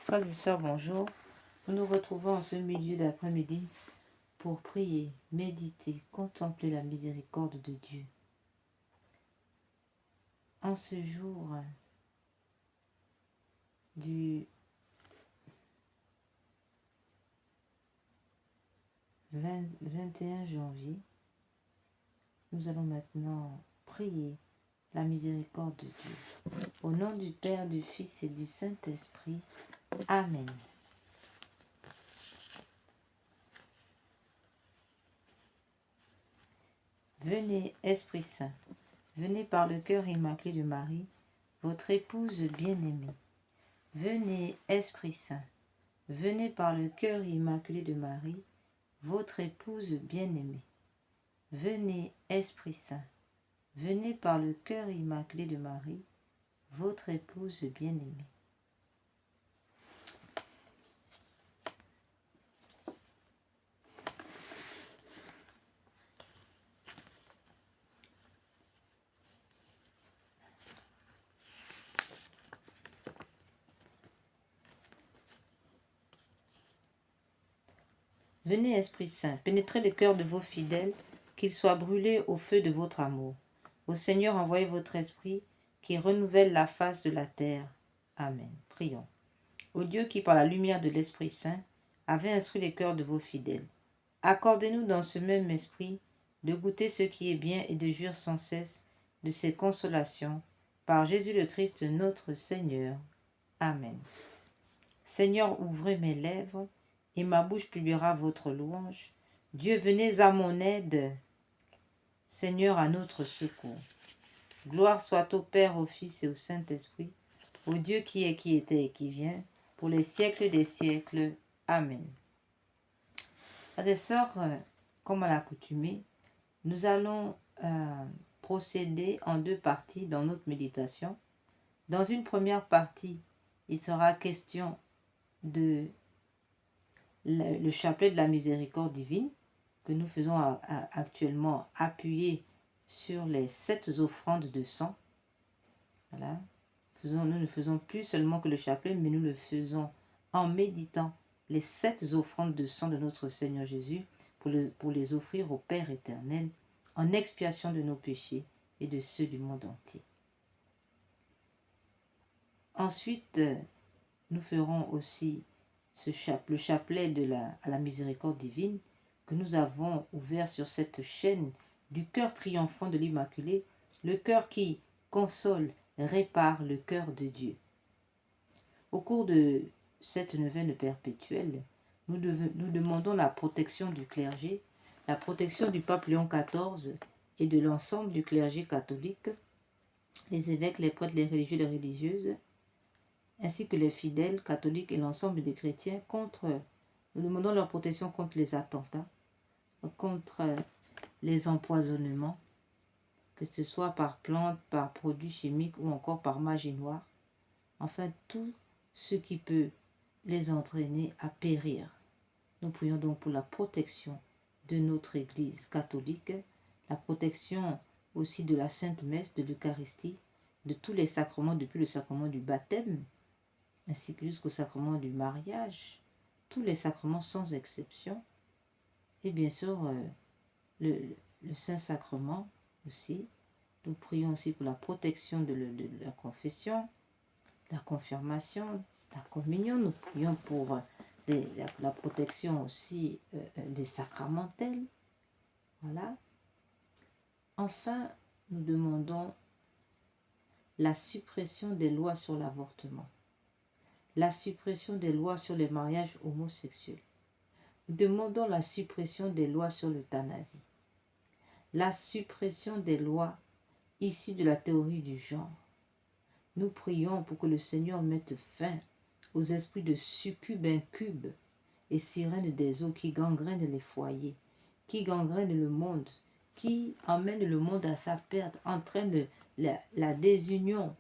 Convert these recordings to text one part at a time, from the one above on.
Frères et sœurs, bonjour. Nous nous retrouvons en ce milieu d'après-midi pour prier, méditer, contempler la miséricorde de Dieu. En ce jour du 21 janvier, nous allons maintenant prier la miséricorde de Dieu. Au nom du Père, du Fils et du Saint-Esprit. Amen. Venez, Esprit Saint, venez par le cœur immaculé de Marie, votre épouse bien-aimée. Venez, Esprit Saint, venez par le cœur immaculé de Marie, votre épouse bien-aimée. Venez, Esprit Saint, venez par le cœur immaculé de Marie, votre épouse bien-aimée. Venez, Esprit Saint, pénétrez le cœur de vos fidèles, qu'ils soient brûlés au feu de votre amour. Au Seigneur, envoyez votre Esprit, qui renouvelle la face de la terre. Amen. Prions. Ô Dieu qui, par la lumière de l'Esprit Saint, avait instruit les cœurs de vos fidèles, accordez-nous dans ce même esprit de goûter ce qui est bien et de jouir sans cesse de ses consolations, par Jésus le Christ notre Seigneur. Amen. Seigneur, ouvrez mes lèvres, et ma bouche publiera votre louange. Dieu, venez à mon aide. Seigneur, à notre secours. Gloire soit au Père, au Fils et au Saint-Esprit, au Dieu qui est, qui était et qui vient, pour les siècles des siècles. Amen. Frères et sœurs, comme à l'accoutumée, nous allons procéder en deux parties dans notre méditation. Dans une première partie, il sera question de le chapelet de la miséricorde divine que nous faisons actuellement appuyé sur les 7 offrandes de sang. Voilà. Nous ne faisons plus seulement que le chapelet, mais nous le faisons en méditant les 7 offrandes de sang de notre Seigneur Jésus pour les offrir au Père éternel en expiation de nos péchés et de ceux du monde entier. Ensuite, nous ferons aussi le chapelet à la miséricorde divine que nous avons ouvert sur cette chaîne du cœur triomphant de l'Immaculée, le cœur qui console, répare le cœur de Dieu. Au cours de cette neuvaine perpétuelle, nous demandons la protection du clergé, la protection du pape Léon XIV et de l'ensemble du clergé catholique, les évêques, les prêtres, les religieux, les religieuses, ainsi que les fidèles catholiques et l'ensemble des chrétiens nous demandons leur protection contre les attentats, contre les empoisonnements, que ce soit par plantes, par produits chimiques ou encore par magie noire, enfin tout ce qui peut les entraîner à périr. Nous prions donc pour la protection de notre Église catholique, la protection aussi de la Sainte Messe, de l'Eucharistie, de tous les sacrements depuis le sacrement du baptême, ainsi que jusqu'au sacrement du mariage, tous les sacrements sans exception, et bien sûr le Saint-Sacrement aussi. Nous prions aussi pour la protection de la confession, la confirmation, la communion. Nous prions pour la protection aussi des sacramentels. Voilà. Enfin, nous demandons la suppression des lois sur l'avortement, la suppression des lois sur les mariages homosexuels. Nous demandons la suppression des lois sur l'euthanasie, la suppression des lois issues de la théorie du genre. Nous prions pour que le Seigneur mette fin aux esprits de succubes, incubes et sirènes des eaux qui gangrènent les foyers, qui gangrènent le monde, qui emmènent le monde à sa perte, entraînent la désunion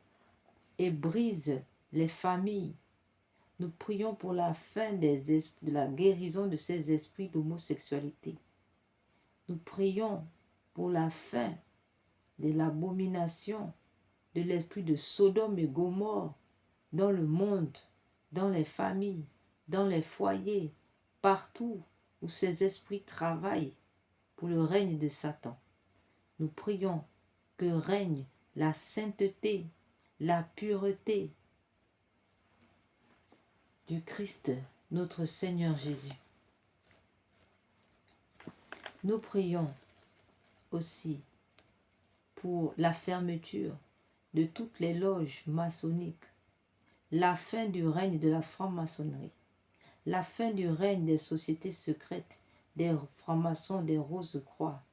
et brisent les familles. Nous prions pour la fin de la guérison de ces esprits d'homosexualité. Nous prions pour la fin de l'abomination de l'esprit de Sodome et Gomorrhe dans le monde dans les familles, dans les foyers, partout où ces esprits travaillent pour le règne de Satan. Nous prions que règne la sainteté, la pureté du Christ, notre Seigneur Jésus. Nous prions aussi pour la fermeture de toutes les loges maçonniques, la fin du règne de la franc-maçonnerie, la fin du règne des sociétés secrètes, des francs-maçons, des Rose-Croix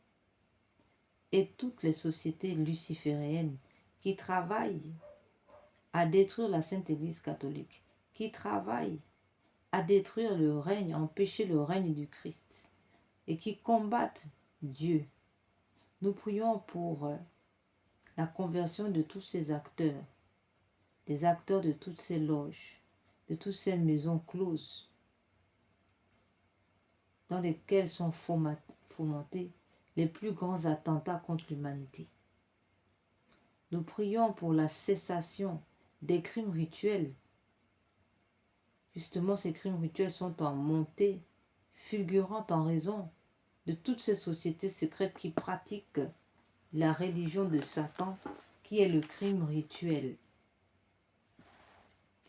et toutes les sociétés lucifériennes qui travaillent à détruire la Sainte Église catholique, qui travaillent à détruire le règne, à empêcher le règne du Christ et qui combattent Dieu. Nous prions pour la conversion de tous ces acteurs, des acteurs de toutes ces loges, de toutes ces maisons closes dans lesquelles sont fomentés les plus grands attentats contre l'humanité. Nous prions pour la cessation des crimes rituels. Justement, ces crimes rituels sont en montée fulgurante en raison de toutes ces sociétés secrètes qui pratiquent la religion de Satan, qui est le crime rituel.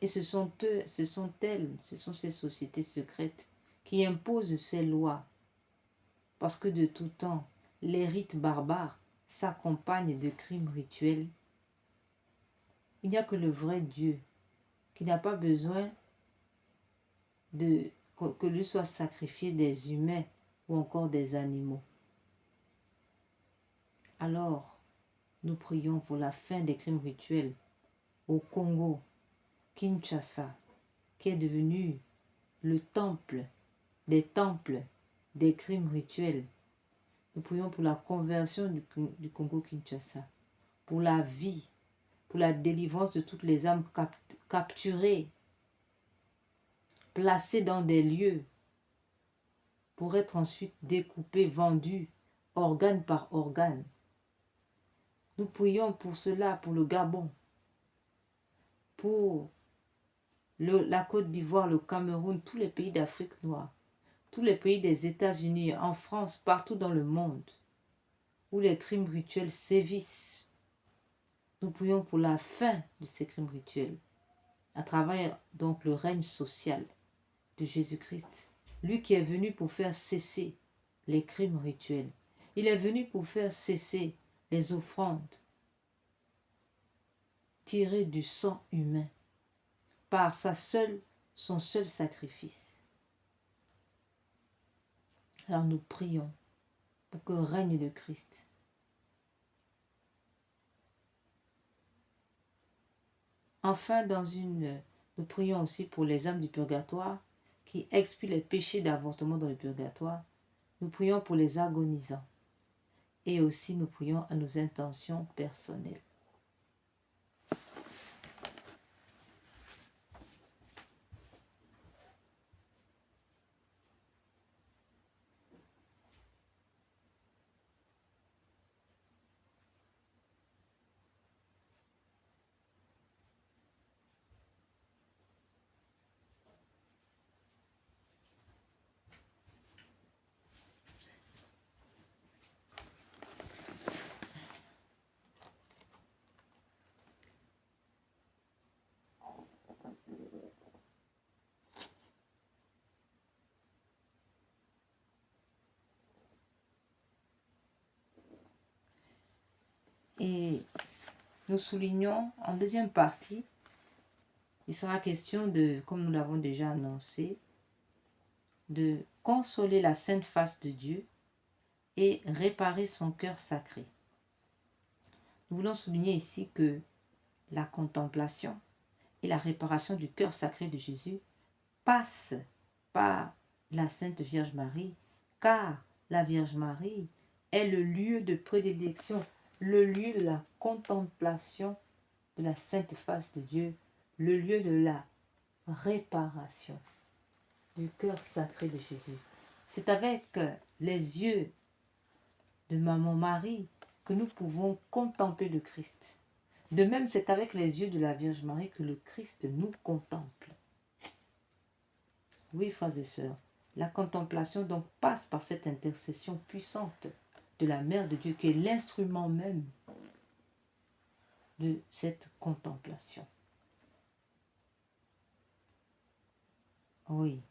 Et ce sont ces sociétés secrètes qui imposent ces lois. Parce que de tout temps, les rites barbares s'accompagnent de crimes rituels. Il n'y a que le vrai Dieu qui n'a pas besoin que lui soient sacrifiés des humains ou encore des animaux. Alors, nous prions pour la fin des crimes rituels au Congo, Kinshasa, qui est devenu le temple des crimes rituels. Nous prions pour la conversion du Congo-Kinshasa, pour la vie, pour la délivrance de toutes les âmes capturées, placées dans des lieux, pour être ensuite découpées, vendues, organe par organe. Nous prions pour cela, pour le Gabon, pour la Côte d'Ivoire, le Cameroun, tous les pays d'Afrique noire, tous les pays des États-Unis, en France, partout dans le monde, où les crimes rituels sévissent. Nous prions pour la fin de ces crimes rituels, à travers donc le règne social de Jésus-Christ, lui qui est venu pour faire cesser les crimes rituels. Il est venu pour faire cesser les offrandes tirées du sang humain par son seul sacrifice. Alors nous prions pour que règne le Christ. Enfin, nous prions aussi pour les âmes du purgatoire qui expient les péchés d'avortement dans le purgatoire. Nous prions pour les agonisants. Et aussi nous prions à nos intentions personnelles. Et nous soulignons en deuxième partie, il sera question de, comme nous l'avons déjà annoncé, de consoler la sainte face de Dieu et réparer son cœur sacré. Nous voulons souligner ici que la contemplation et la réparation du cœur sacré de Jésus passent par la Sainte Vierge Marie, car la Vierge Marie est le lieu de prédilection, le lieu de la contemplation de la sainte face de Dieu, le lieu de la réparation du cœur sacré de Jésus. C'est avec les yeux de Maman Marie que nous pouvons contempler le Christ. De même, c'est avec les yeux de la Vierge Marie que le Christ nous contemple. Oui, frères et sœurs, la contemplation donc passe par cette intercession puissante de la Mère de Dieu, qui est l'instrument même de cette contemplation. Oui.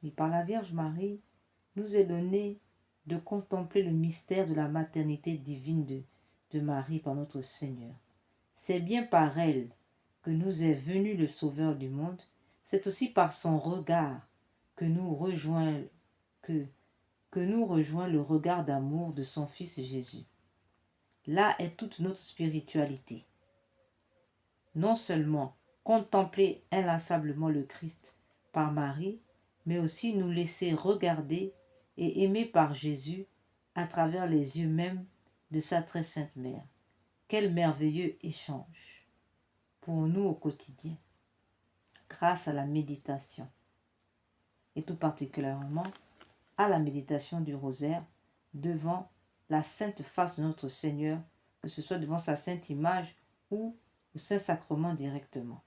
Et par la Vierge Marie, nous est donné de contempler le mystère de la maternité divine de Marie par notre Seigneur. C'est bien par elle que nous est venu le Sauveur du monde. C'est aussi par son regard que nous rejoint le regard d'amour de son Fils Jésus. Là est toute notre spiritualité. Non seulement contempler inlassablement le Christ par Marie, mais aussi nous laisser regarder et aimer par Jésus à travers les yeux même de sa très sainte mère. Quel merveilleux échange pour nous au quotidien, grâce à la méditation, et tout particulièrement à la méditation du rosaire devant la sainte face de notre Seigneur, que ce soit devant sa sainte image ou au Saint-Sacrement directement.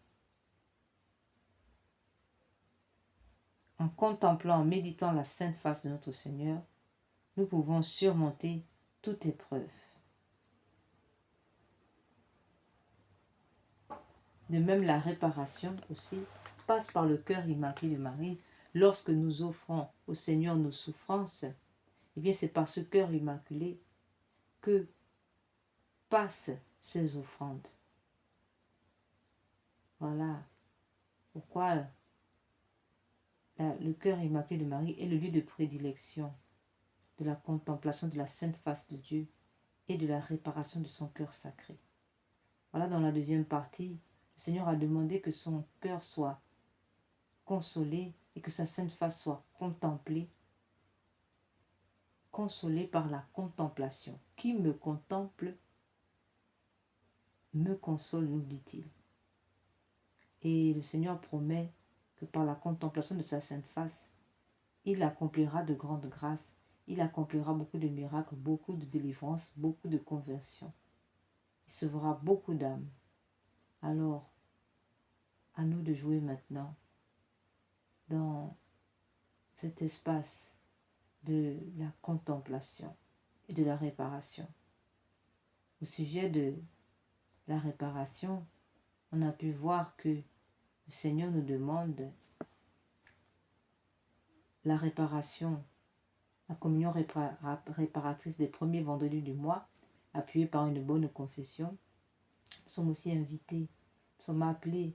En contemplant, en méditant la sainte face de notre Seigneur, nous pouvons surmonter toute épreuve. De même, la réparation aussi passe par le cœur immaculé de Marie. Lorsque nous offrons au Seigneur nos souffrances, eh bien c'est par ce cœur immaculé que passent ces offrandes. Voilà pourquoi le cœur immaculé de Marie est le lieu de prédilection de la contemplation de la sainte face de Dieu et de la réparation de son cœur sacré. Voilà, dans la deuxième partie, le Seigneur a demandé que son cœur soit consolé et que sa sainte face soit contemplée, consolée par la contemplation. Qui me contemple me console, nous dit-il. Et le Seigneur promet que par la contemplation de sa sainte face, il accomplira de grandes grâces, il accomplira beaucoup de miracles, beaucoup de délivrances, beaucoup de conversions. Il sauvera beaucoup d'âmes. Alors, à nous de jouer maintenant dans cet espace de la contemplation et de la réparation. Au sujet de la réparation, on a pu voir que le Seigneur nous demande la réparation, la communion réparatrice des premiers vendredis du mois, appuyée par une bonne confession. Nous sommes aussi invités, nous sommes appelés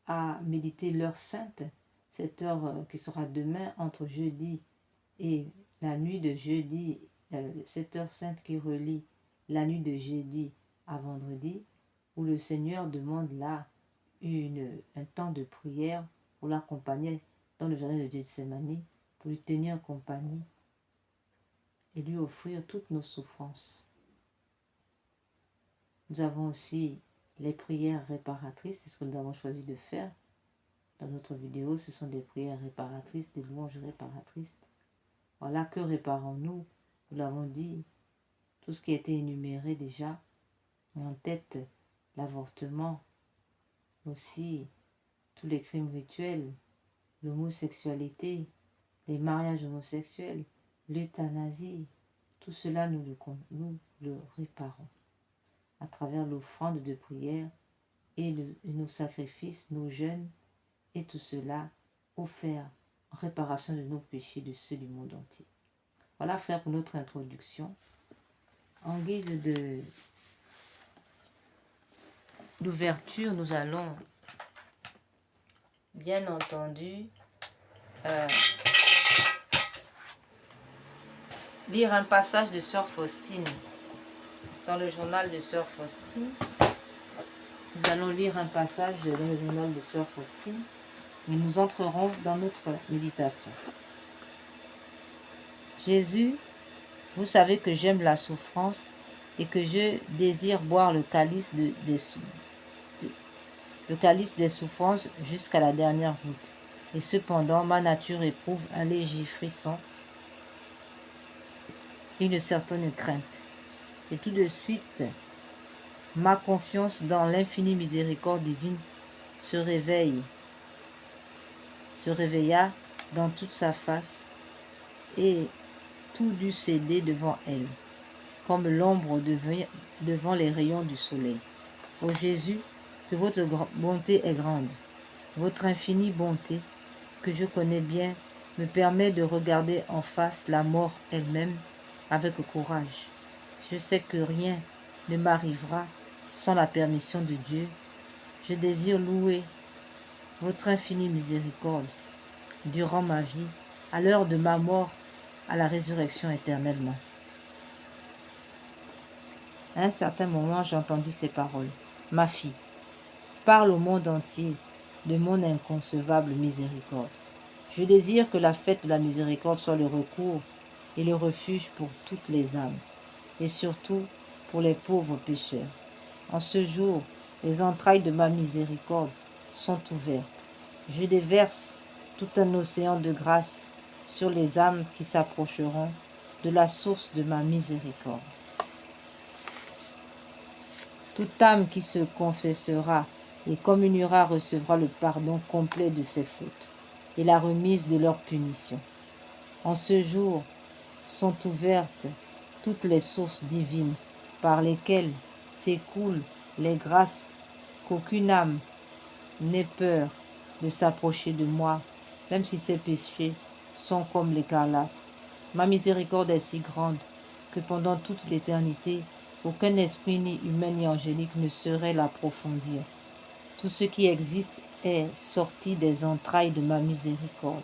à méditer l'heure sainte, cette heure qui sera demain entre jeudi et la nuit de jeudi, cette heure sainte qui relie la nuit de jeudi à vendredi, où le Seigneur demande là un temps de prière pour l'accompagner dans le jardin de Gethsémani, pour lui tenir compagnie et lui offrir toutes nos souffrances. Nous avons aussi les prières réparatrices, c'est ce que nous avons choisi de faire. Dans notre vidéo, ce sont des prières réparatrices, des louanges réparatrices. Voilà, que réparons-nous? Nous l'avons dit, tout ce qui a été énuméré déjà, en tête l'avortement, aussi tous les crimes rituels, l'homosexualité, les mariages homosexuels, l'euthanasie, tout cela nous le réparons à travers l'offrande de prière et nos sacrifices, nos jeûnes, et tout cela offert en réparation de nos péchés, de ceux du monde entier. Voilà, frère, pour notre introduction. En guise d'ouverture, nous allons bien entendu lire un passage de Sœur Faustine dans le journal de Sœur Faustine. Nous allons lire un passage dans le journal de Sœur Faustine et nous entrerons dans notre méditation. Jésus, vous savez que j'aime la souffrance et que je désire boire le calice des souls. le calice des souffrances jusqu'à la dernière goutte. Et cependant, ma nature éprouve un léger frisson, une certaine crainte. Et tout de suite, ma confiance dans l'infinie miséricorde divine se réveilla dans toute sa face, et tout dut céder devant elle, comme l'ombre devant les rayons du soleil. Ô Jésus, que votre bonté est grande. Votre infinie bonté, que je connais bien, me permet de regarder en face la mort elle-même avec courage. Je sais que rien ne m'arrivera sans la permission de Dieu. Je désire louer votre infinie miséricorde durant ma vie, à l'heure de ma mort, à la résurrection éternellement. À un certain moment, j'ai entendu ces paroles. Ma fille, parle au monde entier de mon inconcevable miséricorde. Je désire que la fête de la miséricorde soit le recours et le refuge pour toutes les âmes, et surtout pour les pauvres pécheurs. En ce jour, les entrailles de ma miséricorde sont ouvertes. Je déverse tout un océan de grâce sur les âmes qui s'approcheront de la source de ma miséricorde. Toute âme qui se confessera et communiera recevra le pardon complet de ses fautes et la remise de leur punition. En ce jour sont ouvertes toutes les sources divines par lesquelles s'écoulent les grâces, qu'aucune âme n'ait peur de s'approcher de moi, même si ses péchés sont comme l'écarlate. Ma miséricorde est si grande que pendant toute l'éternité, aucun esprit ni humain ni angélique ne saurait l'approfondir. Tout ce qui existe est sorti des entrailles de ma miséricorde.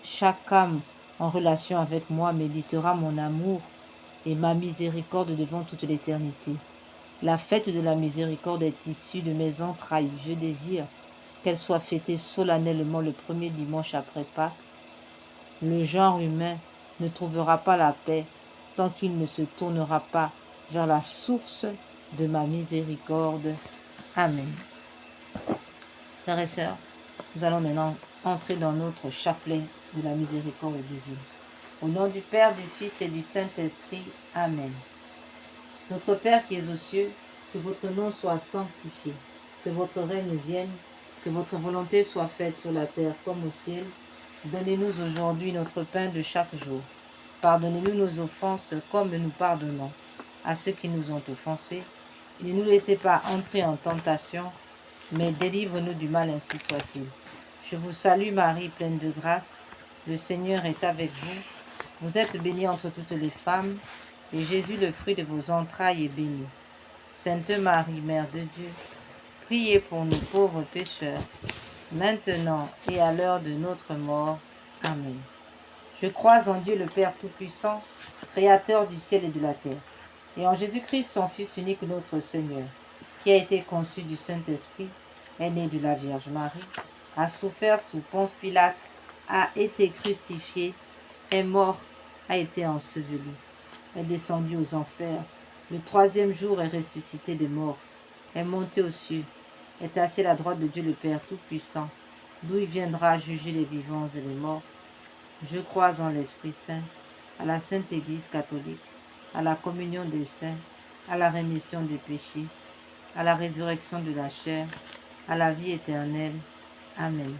Chaque âme en relation avec moi méditera mon amour et ma miséricorde devant toute l'éternité. La fête de la miséricorde est issue de mes entrailles. Je désire qu'elle soit fêtée solennellement le premier dimanche après Pâques. Le genre humain ne trouvera pas la paix tant qu'il ne se tournera pas vers la source de ma miséricorde. Amen. Frères et sœurs, nous allons maintenant entrer dans notre chapelet de la miséricorde divine. Au nom du Père, du Fils et du Saint-Esprit. Amen. Notre Père qui es aux cieux, que votre nom soit sanctifié, que votre règne vienne, que votre volonté soit faite sur la terre comme au ciel. Donnez-nous aujourd'hui notre pain de chaque jour. Pardonnez-nous nos offenses comme nous pardonnons à ceux qui nous ont offensés. Et ne nous laissez pas entrer en tentation, mais délivre-nous du mal, ainsi soit-il. Je vous salue Marie, pleine de grâce. Le Seigneur est avec vous. Vous êtes bénie entre toutes les femmes, et Jésus, le fruit de vos entrailles, est béni. Sainte Marie, Mère de Dieu, priez pour nous pauvres pécheurs, maintenant et à l'heure de notre mort. Amen. Je crois en Dieu le Père Tout-Puissant, Créateur du ciel et de la terre, et en Jésus-Christ, son Fils unique, notre Seigneur, qui a été conçu du Saint-Esprit, est né de la Vierge Marie, a souffert sous Ponce Pilate, a été crucifié, est mort, a été enseveli, est descendu aux enfers, le troisième jour est ressuscité des morts, est monté aux cieux, est assis à la droite de Dieu le Père Tout-Puissant, d'où il viendra juger les vivants et les morts. Je crois en l'Esprit Saint, à la Sainte Église catholique, à la communion des saints, à la rémission des péchés, à la résurrection de la chair, à la vie éternelle. Amen.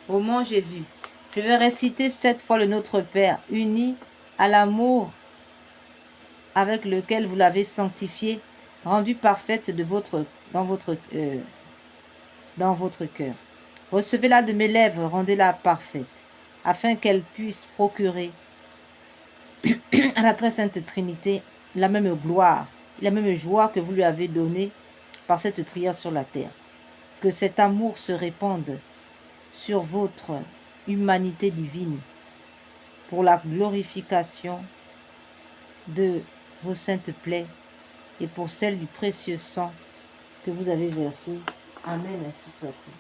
Ô mon Jésus, je vais réciter 7 fois le Notre Père, uni à l'amour avec lequel vous l'avez sanctifiée, rendue parfaite dans votre cœur. Recevez-la de mes lèvres, rendez-la parfaite, afin qu'elle puisse procurer à la très sainte Trinité la même gloire, la même joie que vous lui avez donnée par cette prière sur la terre. Que cet amour se répande sur votre humanité divine pour la glorification de vos saintes plaies et pour celle du précieux sang que vous avez versé. Amen, ainsi soit-il.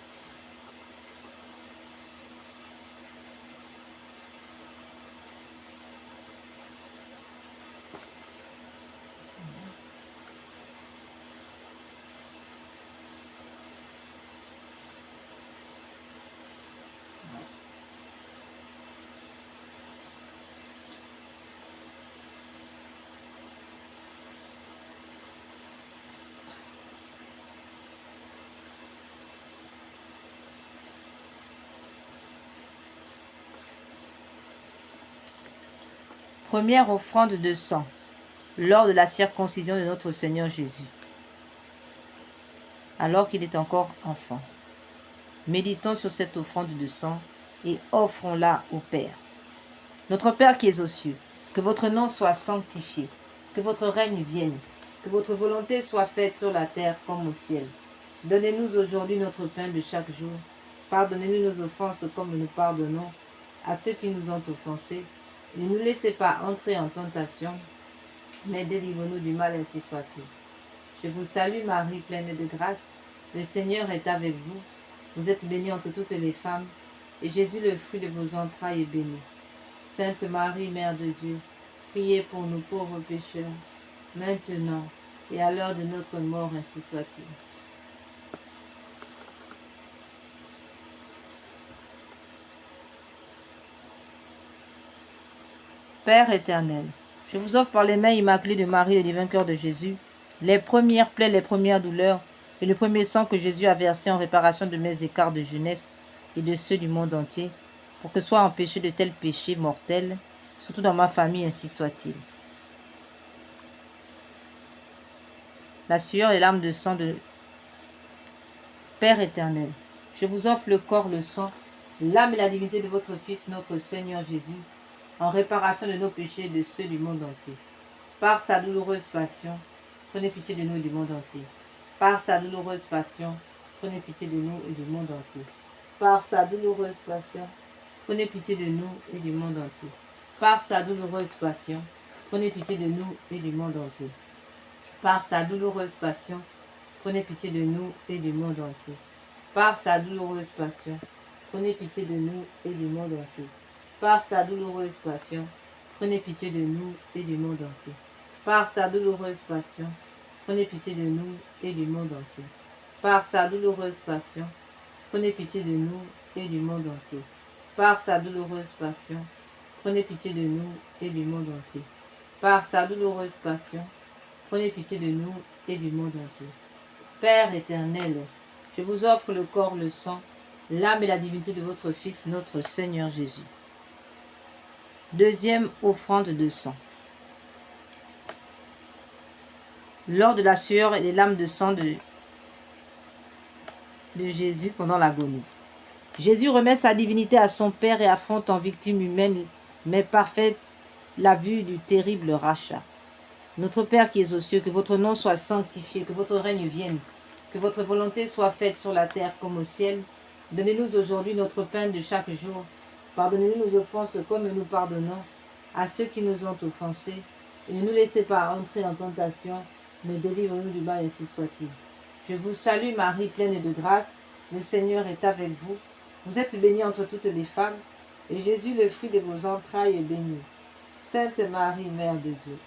Première offrande de sang lors de la circoncision de notre Seigneur Jésus, alors qu'il est encore enfant. Méditons sur cette offrande de sang et offrons-la au Père. Notre Père qui es aux cieux, que votre nom soit sanctifié, que votre règne vienne, que votre volonté soit faite sur la terre comme au ciel. Donnez-nous aujourd'hui notre pain de chaque jour. Pardonnez-nous nos offenses comme nous pardonnons à ceux qui nous ont offensés. Ne nous laissez pas entrer en tentation, mais délivre-nous du mal, ainsi soit-il. Je vous salue Marie, pleine de grâce. Le Seigneur est avec vous. Vous êtes bénie entre toutes les femmes, et Jésus, le fruit de vos entrailles, est béni. Sainte Marie, Mère de Dieu, priez pour nous pauvres pécheurs, maintenant et à l'heure de notre mort, ainsi soit-il. Père éternel, je vous offre par les mains immaculées de Marie, le divin cœur de Jésus, les premières plaies, les premières douleurs, et le premier sang que Jésus a versé en réparation de mes écarts de jeunesse et de ceux du monde entier, pour que soient empêchés de tels péchés mortels, surtout dans ma famille, ainsi soit-il. La sueur et l'âme de sang de Père éternel, je vous offre le corps, le sang, l'âme et la divinité de votre Fils, notre Seigneur Jésus, en réparation de nos péchés et de ceux du monde entier. Par sa douloureuse passion, prenez pitié de nous et du monde entier. Par sa douloureuse passion, prenez pitié de nous et du monde entier. Par sa douloureuse passion, prenez pitié de nous et du monde entier. Par sa douloureuse passion, prenez pitié de nous et du monde entier. Par sa douloureuse passion, prenez pitié de nous et du monde entier. Par sa douloureuse passion, prenez pitié de nous et du monde entier. Par sa douloureuse passion, prenez pitié de nous et du monde entier. Par sa douloureuse passion, prenez pitié de nous et du monde entier. Par sa douloureuse passion, prenez pitié de nous et du monde entier. Par sa douloureuse passion, prenez pitié de nous et du monde entier. Par sa douloureuse passion, prenez pitié de nous et du monde entier. Père éternel, je vous offre le corps, le sang, l'âme et la divinité de votre Fils, notre Seigneur Jésus. Deuxième offrande de sang. Lors de la sueur et les larmes de sang de Jésus pendant l'agonie. Jésus remet sa divinité à son Père et affronte en victime humaine, mais parfaite, la vue du terrible rachat. Notre Père qui es aux cieux, que votre nom soit sanctifié, que votre règne vienne, que votre volonté soit faite sur la terre comme au ciel. Donnez-nous aujourd'hui notre pain de chaque jour. Pardonnez-nous nos offenses comme nous pardonnons à ceux qui nous ont offensés. Et ne nous laissez pas entrer en tentation, mais délivre-nous du mal, ainsi soit-il. Je vous salue Marie, pleine de grâce. Le Seigneur est avec vous. Vous êtes bénie entre toutes les femmes, et Jésus, le fruit de vos entrailles, est béni. Sainte Marie, Mère de Dieu,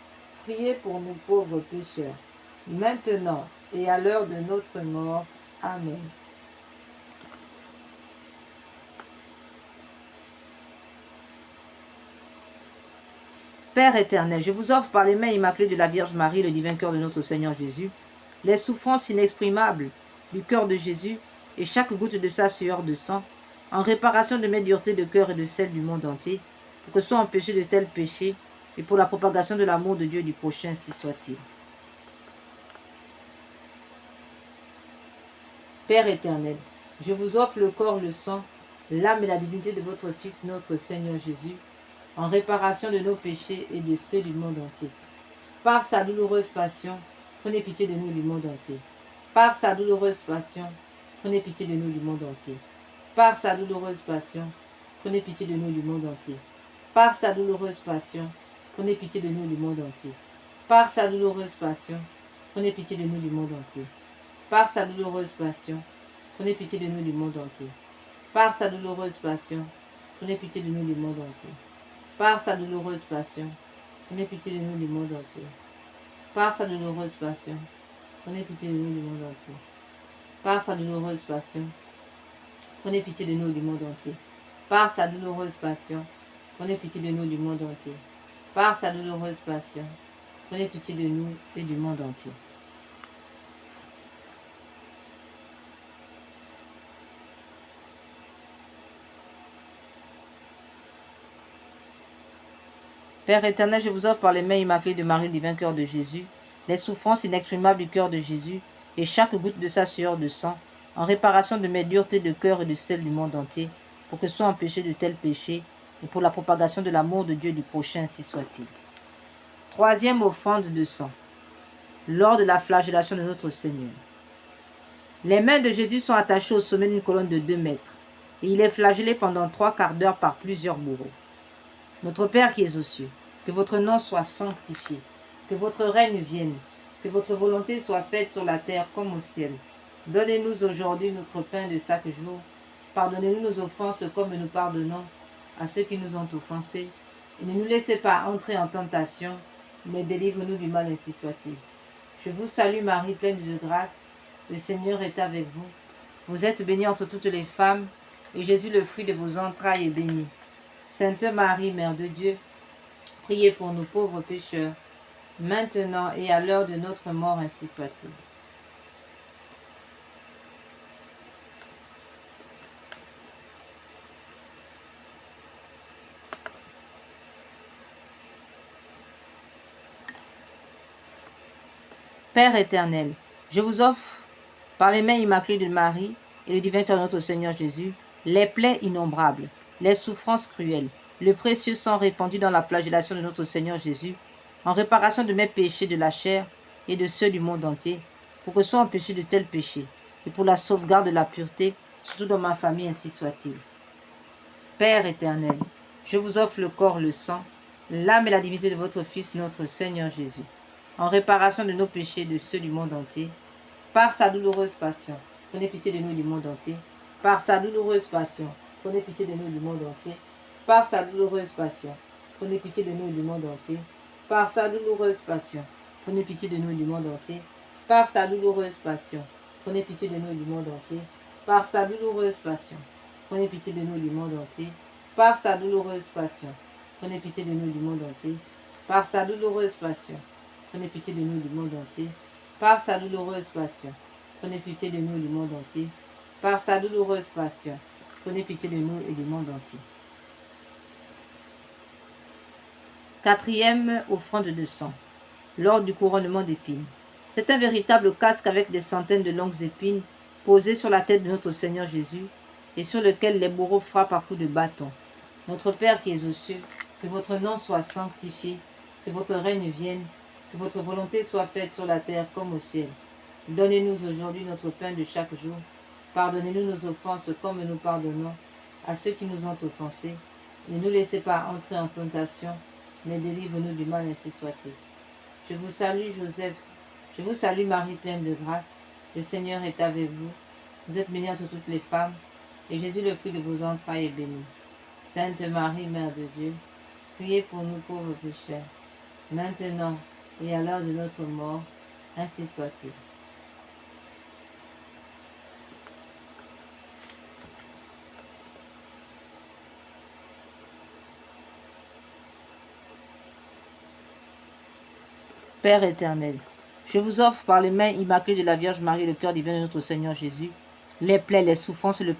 priez pour nous pauvres pécheurs, maintenant et à l'heure de notre mort. Amen. Père éternel, je vous offre par les mains immaculées de la Vierge Marie, le divin cœur de notre Seigneur Jésus, les souffrances inexprimables du cœur de Jésus et chaque goutte de sa sueur de sang, en réparation de mes duretés de cœur et de celles du monde entier, pour que soient empêchés de tels péchés et pour la propagation de l'amour de Dieu et du prochain, si soit-il. Père éternel, je vous offre le corps, le sang, l'âme et la divinité de votre Fils, notre Seigneur Jésus, en réparation de nos péchés et de ceux du monde entier. Par sa douloureuse passion, prenez pitié de nous du monde entier. Par sa douloureuse passion, prenez pitié de nous du monde entier. Par sa douloureuse passion, prenez pitié de nous du monde entier. Par sa douloureuse passion, prenez pitié de nous du monde entier. Par sa douloureuse passion, prenez pitié de nous du monde entier. Par sa douloureuse passion, prenez pitié de nous du monde entier. Par sa douloureuse passion, prenez pitié de nous du monde entier. Par sa douloureuse passion, prenez pitié de nous du monde entier. Par sa douloureuse passion, prenez pitié de nous du monde entier. Par sa douloureuse passion, prenez pitié de nous du monde entier. Par sa douloureuse passion, prenez pitié de nous du monde entier. Par sa douloureuse passion, prenez pitié de nous et du monde entier. Père éternel, je vous offre par les mains immaculées de Marie, le divin cœur de Jésus, les souffrances inexprimables du cœur de Jésus et chaque goutte de sa sueur de sang, en réparation de mes duretés de cœur et de celles du monde entier, pour que soient empêchés de tels péchés et pour la propagation de l'amour de Dieu et du prochain, ainsi soit-il. Troisième offrande de sang, lors de la flagellation de notre Seigneur. Les mains de Jésus sont attachées au sommet d'une colonne de 2 mètres, et il est flagellé pendant 3/4 d'heure par plusieurs bourreaux. Notre Père qui es aux cieux, que votre nom soit sanctifié, que votre règne vienne, que votre volonté soit faite sur la terre comme au ciel. Donnez-nous aujourd'hui notre pain de chaque jour. Pardonnez-nous nos offenses comme nous pardonnons à ceux qui nous ont offensés. Et ne nous laissez pas entrer en tentation, mais délivre-nous du mal, ainsi soit-il. Je vous salue Marie, pleine de grâce, le Seigneur est avec vous. Vous êtes bénie entre toutes les femmes, et Jésus, le fruit de vos entrailles, est béni. Sainte Marie, Mère de Dieu, priez pour nous pauvres pécheurs, maintenant et à l'heure de notre mort, ainsi soit-il. Père éternel, je vous offre, par les mains immaculées de Marie et le divin cœur de notre Seigneur Jésus, les plaies innombrables, les souffrances cruelles, le précieux sang répandu dans la flagellation de notre Seigneur Jésus, en réparation de mes péchés de la chair et de ceux du monde entier, pour que soient empêchés de tels péchés, et pour la sauvegarde de la pureté, surtout dans ma famille, ainsi soit-il. Père éternel, je vous offre le corps, le sang, l'âme et la divinité de votre Fils, notre Seigneur Jésus, en réparation de nos péchés et de ceux du monde entier, par sa douloureuse passion. Prenez pitié de nous du monde entier. Par sa douloureuse passion. Prenez pitié de nous du monde entier. Par sa douloureuse passion. Prenez pitié de nous du monde entier. Par sa douloureuse passion. Prenez pitié de nous du monde entier. Par sa douloureuse passion. Prenez pitié de nous du monde entier. Par sa douloureuse passion. Prenez pitié de nous du monde entier. Par sa douloureuse passion. Prenez pitié de nous du monde entier. Par sa douloureuse passion. Prenez pitié de nous du monde entier. Par sa douloureuse passion. Prenez pitié de nous et du monde entier. Par sa douloureuse passion. Prenez pitié de nous et du monde entier. Quatrième offrande de sang, lors du couronnement d'épines. C'est un véritable casque avec des centaines de longues épines posées sur la tête de notre Seigneur Jésus et sur lequel les bourreaux frappent à coups de bâton. Notre Père qui es aux cieux, que votre nom soit sanctifié, que votre règne vienne, que votre volonté soit faite sur la terre comme au ciel. Donnez-nous aujourd'hui notre pain de chaque jour. Pardonnez-nous nos offenses comme nous pardonnons à ceux qui nous ont offensés. Ne nous laissez pas entrer en tentation, mais délivre-nous du mal, ainsi soit-il. Je vous salue Joseph, je vous salue Marie pleine de grâce. Le Seigneur est avec vous. Vous êtes bénie entre toutes les femmes, et Jésus, le fruit de vos entrailles, est béni. Sainte Marie, Mère de Dieu, priez pour nous pauvres pécheurs, maintenant et à l'heure de notre mort, ainsi soit-il. Père éternel, je vous offre par les mains immaculées de la Vierge Marie, le cœur divin de notre Seigneur Jésus, les plaies, les souffrances et le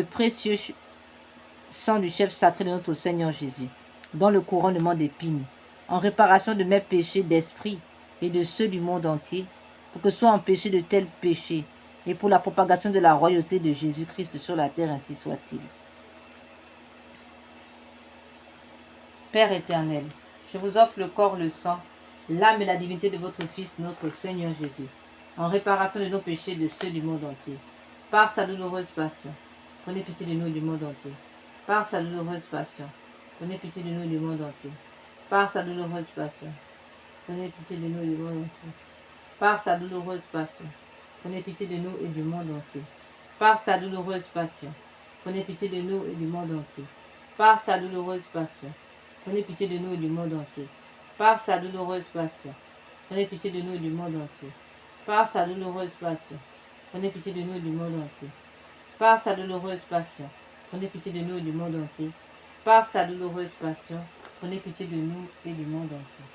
précieux sang du chef sacré de notre Seigneur Jésus, dans le couronnement d'épines, en réparation de mes péchés d'esprit et de ceux du monde entier, pour que soient empêchés de tels péchés, et pour la propagation de la royauté de Jésus-Christ sur la terre, ainsi soit-il. Père éternel, je vous offre le corps, le sang, l'âme et la divinité de votre Fils, notre Seigneur Jésus, en réparation de nos péchés et de ceux du monde entier, par sa douloureuse passion. Prenez pitié de nous du monde entier. Par sa douloureuse passion, prenez pitié de nous du monde entier. Par sa douloureuse passion, prenez pitié de nous et du monde entier. Par sa douloureuse passion, prenez pitié de nous et du monde entier. Par sa douloureuse passion, prenez pitié de nous et du monde entier. Par sa douloureuse passion, prenez pitié de nous et du monde entier. Par sa douloureuse passion, prenez pitié de nous et du monde entier. Par sa douloureuse passion, prenez pitié de nous et du monde entier. Par sa douloureuse passion, prenez pitié de nous et du monde entier. Par sa douloureuse passion, prenez pitié de nous et du monde entier.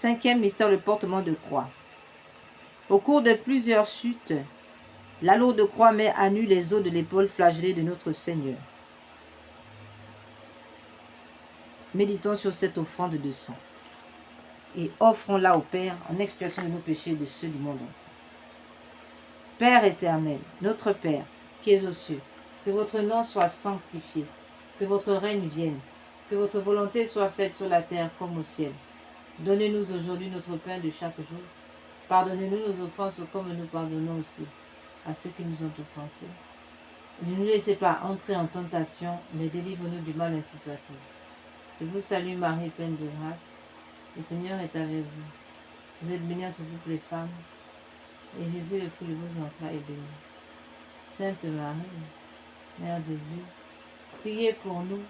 Cinquième mystère, le portement de croix. Au cours de plusieurs chutes, la lourde croix met à nu les os de l'épaule flagellée de notre Seigneur. Méditons sur cette offrande de sang et offrons-la au Père en expiation de nos péchés et de ceux du monde entier. Père éternel, notre Père, qui es aux cieux, que votre nom soit sanctifié, que votre règne vienne, que votre volonté soit faite sur la terre comme au ciel. Donnez-nous aujourd'hui notre pain de chaque jour. Pardonnez-nous nos offenses comme nous pardonnons aussi à ceux qui nous ont offensés. Ne nous laissez pas entrer en tentation, mais délivre-nous du mal, ainsi soit-il. Je vous salue Marie, pleine de grâce. Le Seigneur est avec vous. Vous êtes bénie entre toutes les femmes, et Jésus, le fruit de vos entrailles, est béni. Sainte Marie, Mère de Dieu, priez pour nous,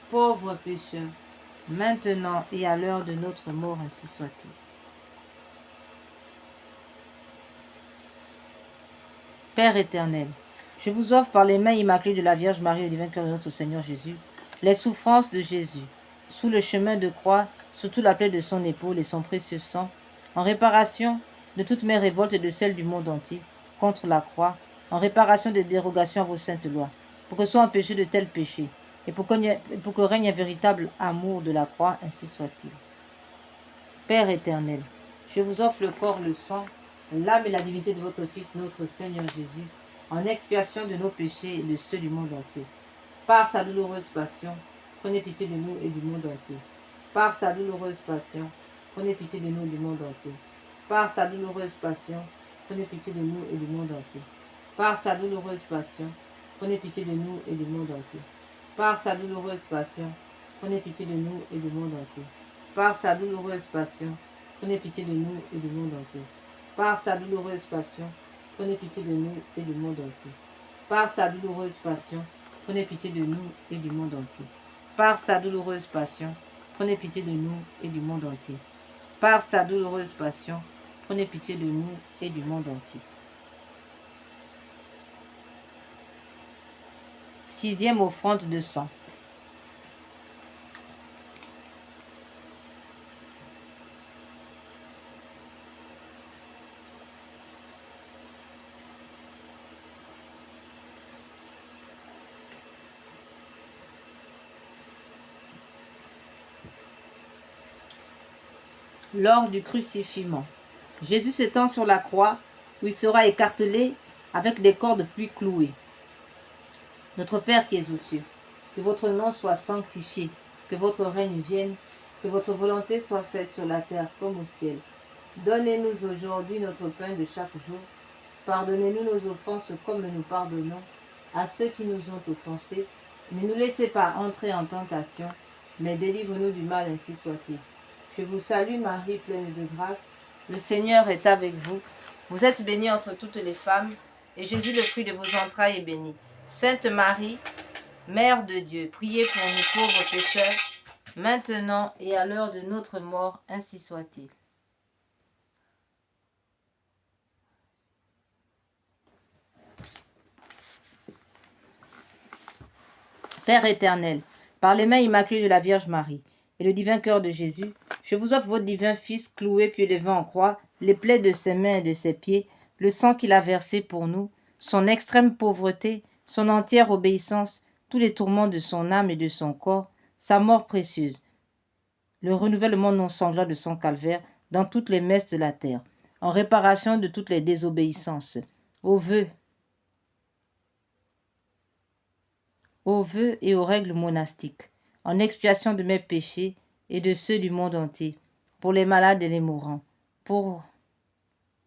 pauvres pécheurs, maintenant et à l'heure de notre mort, ainsi soit-il. Père éternel, je vous offre par les mains immaculées de la Vierge Marie, le divin cœur de notre Seigneur Jésus, les souffrances de Jésus, sous le chemin de croix, sous toute la plaie de son épaule et son précieux sang, en réparation de toutes mes révoltes et de celles du monde entier, contre la croix, en réparation des dérogations à vos saintes lois, pour que soient empêchés de tels péchés, et pour que règne un véritable amour de la croix, ainsi soit-il. Père éternel, je vous offre le corps, le sang, l'âme et la divinité de votre Fils, notre Seigneur Jésus, en expiation de nos péchés et de ceux du monde entier. Par sa douloureuse passion, prenez pitié de nous et du monde entier. Par sa douloureuse passion, prenez pitié de nous et du monde entier. Par sa douloureuse passion, prenez pitié de nous et du monde entier. Par sa douloureuse passion, prenez pitié de nous et du monde entier. Par sa douloureuse passion, prenez pitié de nous et du monde entier. Par sa douloureuse passion, prenez pitié de nous et du monde entier. Par sa douloureuse passion, prenez pitié de nous et du monde entier. Par sa douloureuse passion, prenez pitié de nous et du monde entier. Par sa douloureuse passion, prenez pitié de nous et du monde entier. Par sa douloureuse passion, prenez pitié de nous et du monde entier. Sixième offrande de sang. Lors du crucifixion, Jésus s'étend sur la croix où il sera écartelé avec des cordes puis clouées. Notre Père qui es aux cieux, que votre nom soit sanctifié, que votre règne vienne, que votre volonté soit faite sur la terre comme au ciel. Donnez-nous aujourd'hui notre pain de chaque jour. Pardonnez-nous nos offenses comme nous pardonnons à ceux qui nous ont offensés. Ne nous laissez pas entrer en tentation, mais délivre-nous du mal, ainsi soit-il. Je vous salue Marie, pleine de grâce. Le Seigneur est avec vous. Vous êtes bénie entre toutes les femmes, et Jésus, le fruit de vos entrailles, est béni. Sainte Marie, Mère de Dieu, priez pour nous pauvres pécheurs, maintenant et à l'heure de notre mort, ainsi soit-il. Père éternel, par les mains immaculées de la Vierge Marie et le divin cœur de Jésus, je vous offre votre divin Fils cloué puis élevé en croix, les plaies de ses mains et de ses pieds, le sang qu'il a versé pour nous, son extrême pauvreté, son entière obéissance, tous les tourments de son âme et de son corps, sa mort précieuse, le renouvellement non sanglant de son calvaire dans toutes les messes de la terre, en réparation de toutes les désobéissances, aux vœux et aux règles monastiques, en expiation de mes péchés et de ceux du monde entier, pour les malades et les mourants, pour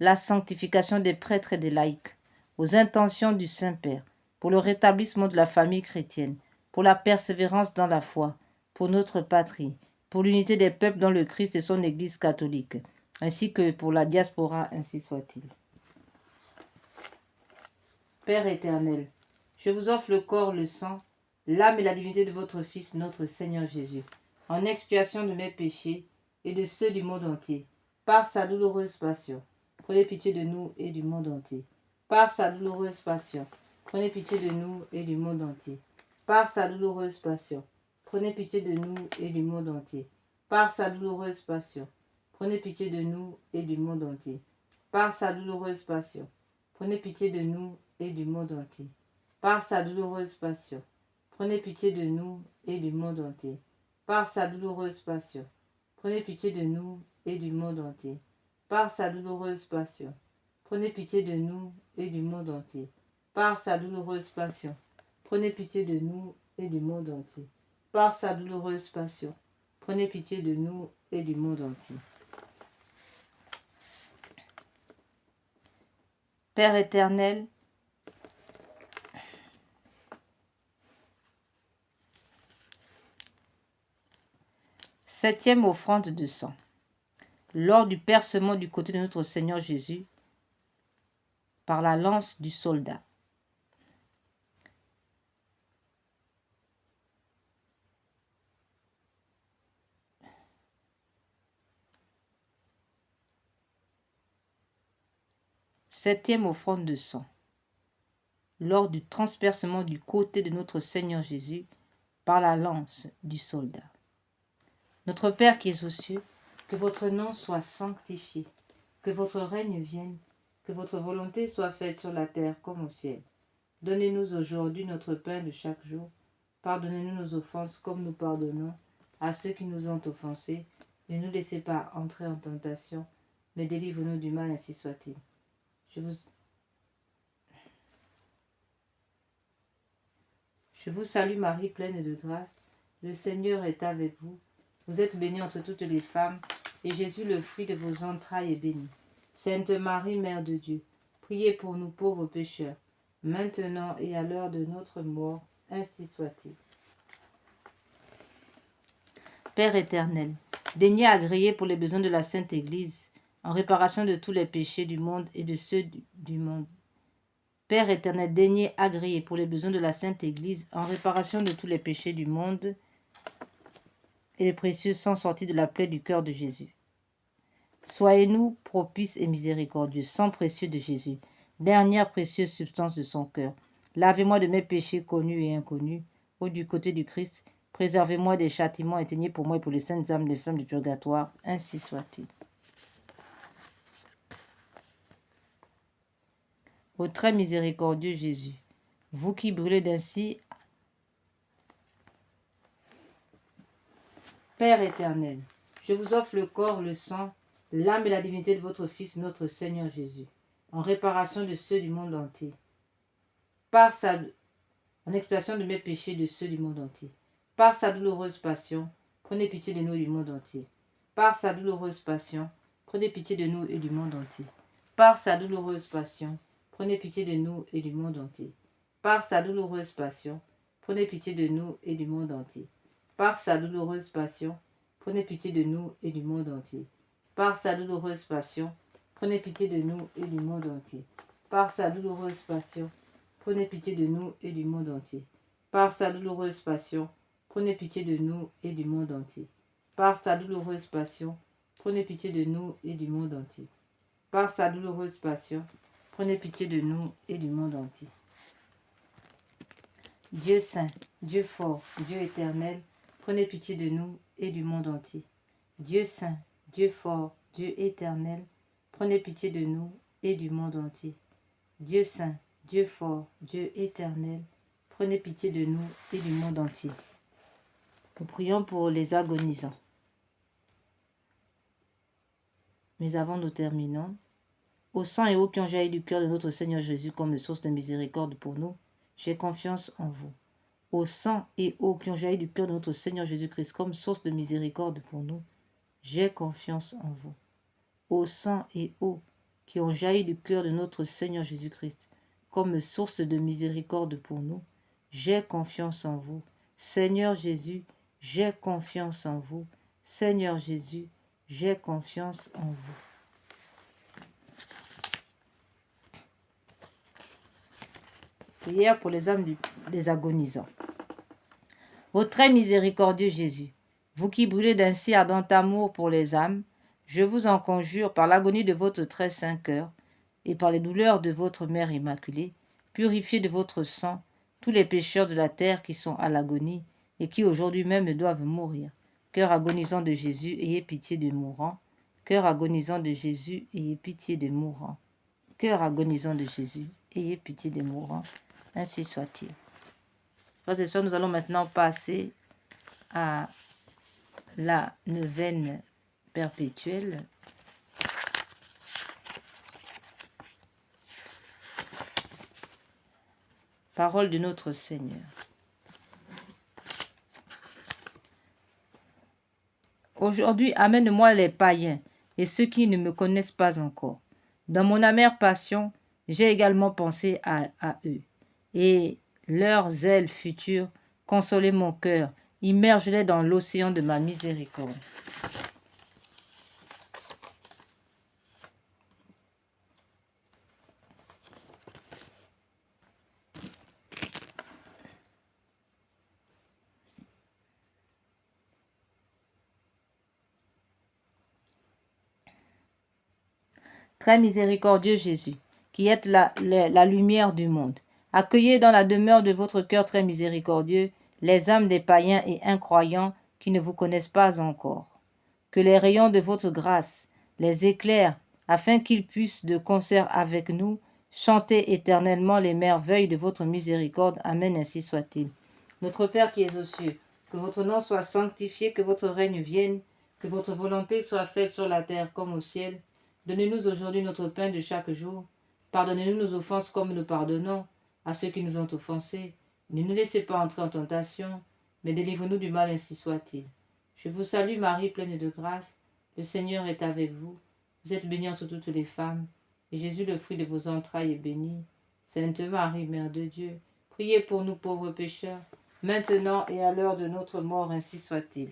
la sanctification des prêtres et des laïcs, aux intentions du Saint-Père, pour le rétablissement de la famille chrétienne, pour la persévérance dans la foi, pour notre patrie, pour l'unité des peuples dans le Christ et son Église catholique, ainsi que pour la diaspora, ainsi soit-il. Père éternel, je vous offre le corps, le sang, l'âme et la divinité de votre Fils, notre Seigneur Jésus, en expiation de mes péchés et de ceux du monde entier, par sa douloureuse passion. Prenez pitié de nous et du monde entier. Par sa douloureuse passion, prenez pitié de nous et du monde entier. Par sa douloureuse passion, prenez pitié de nous et du monde entier. Par sa douloureuse passion, prenez pitié de nous et du monde entier. Par sa douloureuse passion, prenez pitié de nous et du monde entier. Par sa douloureuse passion, prenez pitié de nous et du monde entier. Par sa douloureuse passion, prenez pitié de nous et du monde entier. Par sa douloureuse passion, prenez pitié de nous et du monde entier. Par sa douloureuse passion, prenez pitié de nous et du monde entier. Par sa douloureuse passion, prenez pitié de nous et du monde entier. Père éternel, septième offrande de sang. Lors du percement du côté de notre Seigneur Jésus par la lance du soldat. Septième offrande de sang. Lors du transpercement du côté de notre Seigneur Jésus par la lance du soldat. Notre Père qui es aux cieux, que votre nom soit sanctifié, que votre règne vienne, que votre volonté soit faite sur la terre comme au ciel. Donnez-nous aujourd'hui notre pain de chaque jour. Pardonnez-nous nos offenses comme nous pardonnons à ceux qui nous ont offensés. Ne nous laissez pas entrer en tentation, mais délivre-nous du mal, ainsi soit-il. Je vous salue Marie, pleine de grâce. Le Seigneur est avec vous. Vous êtes bénie entre toutes les femmes, et Jésus, le fruit de vos entrailles, est béni. Sainte Marie, Mère de Dieu, priez pour nous pauvres pécheurs, maintenant et à l'heure de notre mort, ainsi soit-il. Père éternel, daignez agréer pour les besoins de la Sainte Église, en réparation de tous les péchés du monde et de ceux du monde. Père éternel, daignez agréer pour les besoins de la Sainte Église, en réparation de tous les péchés du monde et les précieux sang sortis de la plaie du cœur de Jésus. Soyez-nous propices et miséricordieux, sang précieux de Jésus, dernière précieuse substance de son cœur. Lavez-moi de mes péchés connus et inconnus. Ô du côté du Christ, préservez-moi des châtiments, éteignez pour moi et pour les saintes âmes des flammes du purgatoire. Ainsi soit-il. Ô très miséricordieux Jésus, vous qui brûlez d'ainsi, Père éternel, je vous offre le corps, le sang, l'âme et la divinité de votre Fils, notre Seigneur Jésus, en réparation de ceux du monde entier, en expiation de mes péchés et de ceux du monde entier. Par sa douloureuse passion, prenez pitié de nous et du monde entier. Par sa douloureuse passion, prenez pitié de nous et du monde entier. Par sa douloureuse passion, prenez pitié de nous et du monde entier. Par sa douloureuse passion, prenez pitié de nous et du monde entier. Par sa douloureuse passion, prenez pitié de nous et du monde entier. Par sa douloureuse passion, prenez pitié de nous et du monde entier. Par sa douloureuse passion, prenez pitié de nous et du monde entier. Par sa douloureuse passion, prenez pitié de nous et du monde entier. Par sa douloureuse passion, prenez pitié de nous et du monde entier. Par sa douloureuse passion, prenez pitié de nous et du monde entier. Dieu saint, Dieu fort, Dieu éternel, prenez pitié de nous et du monde entier. Dieu saint, Dieu fort, Dieu éternel, prenez pitié de nous et du monde entier. Dieu saint, Dieu fort, Dieu éternel, prenez pitié de nous et du monde entier. Nous prions pour les agonisants. Mais avant nous terminons, au sang et eau qui ont jailli du cœur de notre Seigneur Jésus comme source de miséricorde pour nous, j'ai confiance en vous. Au sang et eau qui ont jailli du cœur de notre Seigneur Jésus-Christ comme source de miséricorde pour nous, j'ai confiance en vous. Au sang et eau qui ont jailli du cœur de notre Seigneur Jésus-Christ comme source de miséricorde pour nous, j'ai confiance en vous. Seigneur Jésus, j'ai confiance en vous. Seigneur Jésus, j'ai confiance en vous. Prière pour les âmes des agonisants. Ô très miséricordieux Jésus, vous qui brûlez d'un si ardent amour pour les âmes, je vous en conjure par l'agonie de votre très saint cœur et par les douleurs de votre Mère Immaculée, purifiez de votre sang tous les pécheurs de la terre qui sont à l'agonie et qui aujourd'hui même doivent mourir. Cœur agonisant de Jésus, ayez pitié des mourants. Cœur agonisant de Jésus, ayez pitié des mourants. Cœur agonisant de Jésus, ayez pitié des mourants. Ainsi soit-il. Frères et sœurs, nous allons maintenant passer à la neuvaine perpétuelle. Parole de notre Seigneur. Aujourd'hui, amène-moi les païens et ceux qui ne me connaissent pas encore. Dans mon amère passion, j'ai également pensé à eux. Et leurs ailes futures consolaient mon cœur, immerge-les dans l'océan de ma miséricorde. Très miséricordieux Jésus, qui êtes la lumière du monde, accueillez dans la demeure de votre cœur très miséricordieux les âmes des païens et incroyants qui ne vous connaissent pas encore. Que les rayons de votre grâce les éclairent, afin qu'ils puissent, de concert avec nous, chanter éternellement les merveilles de votre miséricorde. Amen, ainsi soit-il. Notre Père qui es aux cieux, que votre nom soit sanctifié, que votre règne vienne, que votre volonté soit faite sur la terre comme au ciel. Donnez-nous aujourd'hui notre pain de chaque jour. Pardonnez-nous nos offenses comme nous pardonnons à ceux qui nous ont offensés. Ne nous laissez pas entrer en tentation, mais délivrez-nous du mal, ainsi soit-il. Je vous salue Marie, pleine de grâce. Le Seigneur est avec vous. Vous êtes bénie entre toutes les femmes, et Jésus, le fruit de vos entrailles, est béni. Sainte Marie, Mère de Dieu, priez pour nous pauvres pécheurs, maintenant et à l'heure de notre mort, ainsi soit-il.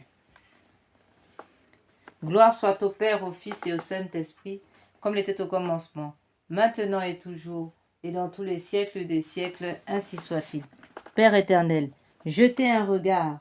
Gloire soit au Père, au Fils et au Saint-Esprit, comme il était au commencement, maintenant et toujours, et dans tous les siècles des siècles, ainsi soit-il. Père éternel, jetez un regard.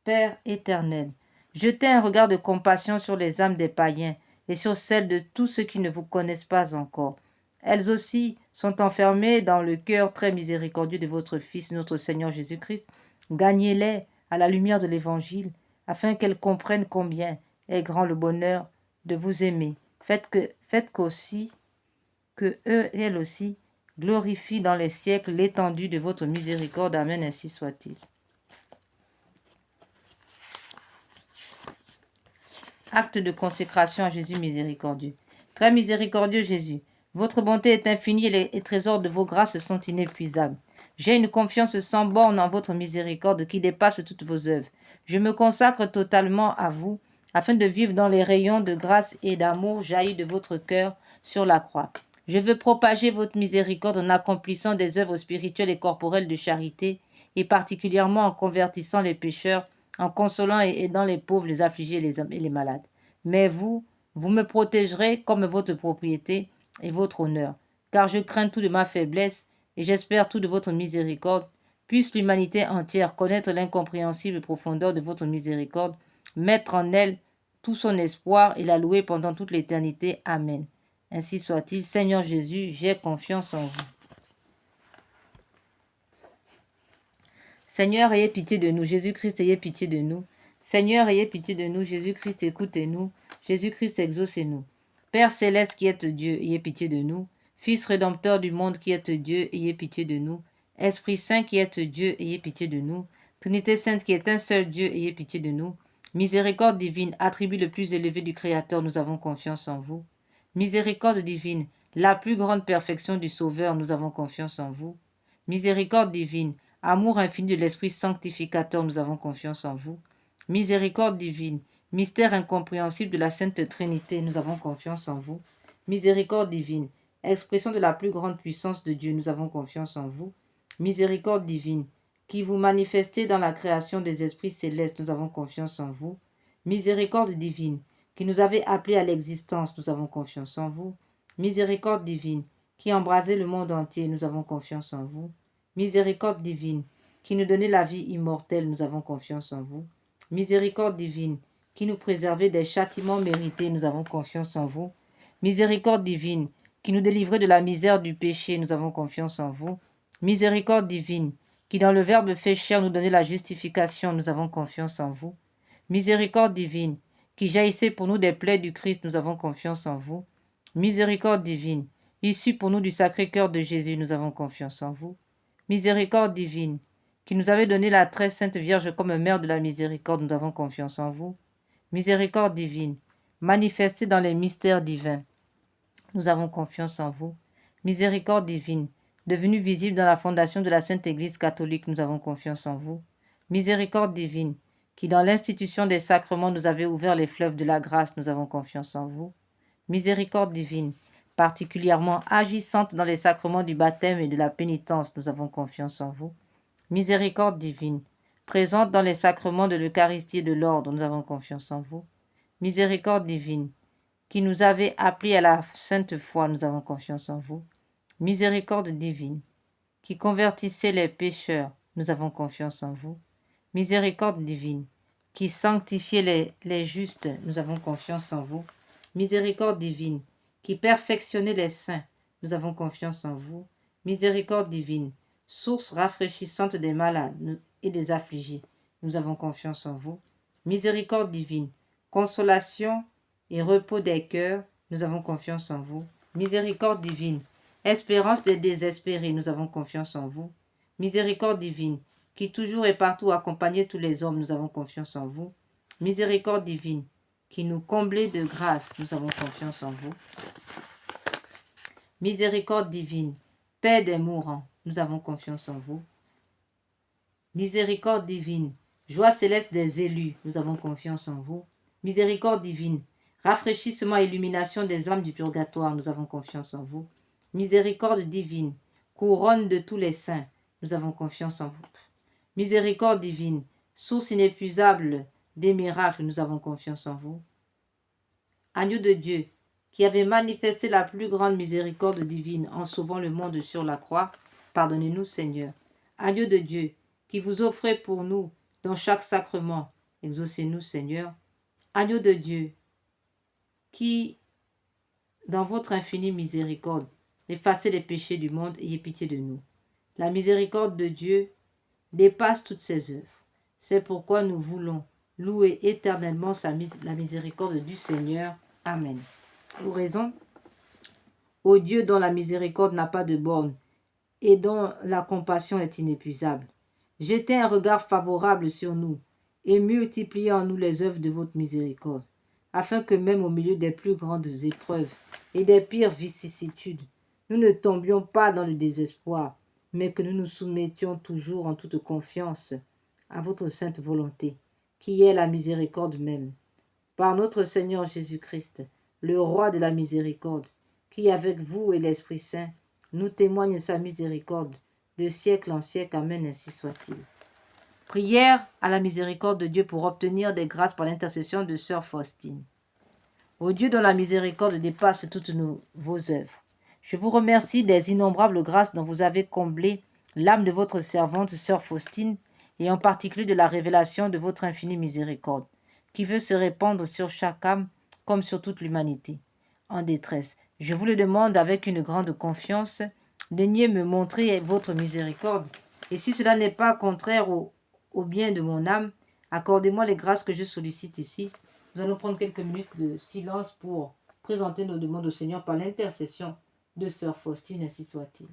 Père éternel, jetez un regard de compassion sur les âmes des païens et sur celles de tous ceux qui ne vous connaissent pas encore. Elles aussi sont enfermées dans le cœur très miséricordieux de votre Fils, notre Seigneur Jésus-Christ. Gagnez-les à la lumière de l'Évangile, afin qu'elles comprennent combien est grand le bonheur de vous aimer. Faites qu'aussi, que eux et elles aussi, glorifient dans les siècles l'étendue de votre miséricorde. Amen, ainsi soit-il. Acte de consécration à Jésus miséricordieux. Très miséricordieux Jésus, votre bonté est infinie et les trésors de vos grâces sont inépuisables. J'ai une confiance sans borne en votre miséricorde qui dépasse toutes vos œuvres. Je me consacre totalement à vous, afin de vivre dans les rayons de grâce et d'amour jaillis de votre cœur sur la croix. Je veux propager votre miséricorde en accomplissant des œuvres spirituelles et corporelles de charité, et particulièrement en convertissant les pécheurs, en consolant et aidant les pauvres, les affligés et les malades. Mais vous me protégerez comme votre propriété et votre honneur, car je crains tout de ma faiblesse et j'espère tout de votre miséricorde. Puisse l'humanité entière connaître l'incompréhensible profondeur de votre miséricorde, mettre en elle tout son espoir et la louer pendant toute l'éternité. Amen. Ainsi soit-il. Seigneur Jésus, j'ai confiance en vous. Seigneur, ayez pitié de nous. Jésus-Christ, ayez pitié de nous. Seigneur, ayez pitié de nous. Jésus-Christ, écoutez-nous. Jésus-Christ, exaucez-nous. Père céleste qui êtes Dieu, ayez pitié de nous. Fils rédempteur du monde qui êtes Dieu, ayez pitié de nous. Esprit Saint qui êtes Dieu, ayez pitié de nous. Trinité Sainte qui est un seul Dieu, ayez pitié de nous. Miséricorde divine, attribut le plus élevé du Créateur, nous avons confiance en vous. Miséricorde divine, la plus grande perfection du Sauveur, nous avons confiance en vous. Miséricorde divine, amour infini de l'Esprit sanctificateur, nous avons confiance en vous. Miséricorde divine, mystère incompréhensible de la Sainte Trinité, nous avons confiance en vous. Miséricorde divine, expression de la plus grande puissance de Dieu, nous avons confiance en vous. Miséricorde divine, qui vous manifestez dans la création des esprits célestes, nous avons confiance en vous. Miséricorde divine, qui nous avez appelés à l'existence, nous avons confiance en vous. Miséricorde divine, qui embrasez le monde entier, nous avons confiance en vous. Miséricorde divine, qui nous donnez la vie immortelle, nous avons confiance en vous. Miséricorde divine, qui nous préservez des châtiments mérités, nous avons confiance en vous. Miséricorde divine, qui nous délivrez de la misère du péché, nous avons confiance en vous. Miséricorde divine, qui dans le Verbe fait chair nous donnez la justification, nous avons confiance en vous. Miséricorde divine, qui jaillissez pour nous des plaies du Christ, nous avons confiance en vous. Miséricorde divine, issue pour nous du Sacré-Cœur de Jésus, nous avons confiance en vous. Miséricorde divine, qui nous avez donné la très sainte Vierge comme mère de la miséricorde, nous avons confiance en vous. Miséricorde divine, manifestée dans les mystères divins, nous avons confiance en vous. Miséricorde divine, devenue visible dans la fondation de la Sainte Église catholique, nous avons confiance en vous. Miséricorde divine, qui dans l'institution des sacrements nous avez ouvert les fleuves de la grâce, nous avons confiance en vous. Miséricorde divine, particulièrement agissante dans les sacrements du baptême et de la pénitence, nous avons confiance en vous. Miséricorde divine, présente dans les sacrements de l'Eucharistie et de l'ordre, nous avons confiance en vous. Miséricorde divine, qui nous avez appris à la sainte foi, nous avons confiance en vous. Miséricorde divine, qui convertissez les pécheurs, nous avons confiance en vous. Miséricorde divine, qui sanctifiez les justes, nous avons confiance en vous. Miséricorde divine, qui perfectionnez les saints, nous avons confiance en vous. Miséricorde divine, source rafraîchissante des malades et des affligés, nous avons confiance en vous. Miséricorde divine, consolation et repos des cœurs, nous avons confiance en vous. Miséricorde divine, espérance des désespérés, nous avons confiance en vous. Miséricorde divine, qui toujours et partout accompagnez tous les hommes, nous avons confiance en vous. Miséricorde divine, qui nous comblez de grâce, nous avons confiance en vous. Miséricorde divine, paix des mourants, nous avons confiance en vous. Miséricorde divine, joie céleste des élus, nous avons confiance en vous. Miséricorde divine, rafraîchissement et illumination des âmes du purgatoire, nous avons confiance en vous. Miséricorde divine, couronne de tous les saints, nous avons confiance en vous. Miséricorde divine, source inépuisable des miracles, nous avons confiance en vous. Agneau de Dieu, qui avait manifesté la plus grande miséricorde divine en sauvant le monde sur la croix, pardonnez-nous, Seigneur. Agneau de Dieu, qui vous offrez pour nous dans chaque sacrement, exaucez-nous, Seigneur. Agneau de Dieu, qui, dans votre infinie miséricorde, effacez les péchés du monde, ayez pitié de nous. La miséricorde de Dieu dépasse toutes ses œuvres. C'est pourquoi nous voulons louer éternellement la miséricorde du Seigneur. Amen. Oraison. Ô Dieu dont la miséricorde n'a pas de borne et dont la compassion est inépuisable, jetez un regard favorable sur nous et multipliez en nous les œuvres de votre miséricorde, afin que même au milieu des plus grandes épreuves et des pires vicissitudes, nous ne tombions pas dans le désespoir, mais que nous nous soumettions toujours en toute confiance à votre sainte volonté, qui est la miséricorde même. Par notre Seigneur Jésus-Christ, le roi de la miséricorde, qui avec vous et l'Esprit Saint nous témoigne sa miséricorde de siècle en siècle. Amen, ainsi soit-il. Prière à la miséricorde de Dieu pour obtenir des grâces par l'intercession de Sœur Faustine. Ô Dieu dont la miséricorde dépasse toutes vos œuvres, je vous remercie des innombrables grâces dont vous avez comblé l'âme de votre servante Sœur Faustine, et en particulier de la révélation de votre infinie miséricorde, qui veut se répandre sur chaque âme comme sur toute l'humanité en détresse. Je vous le demande avec une grande confiance, daignez me montrer votre miséricorde, et si cela n'est pas contraire au bien de mon âme, accordez-moi les grâces que je sollicite ici. Nous allons prendre quelques minutes de silence pour présenter nos demandes au Seigneur par l'intercession de Sœur Faustine, ainsi soit-il.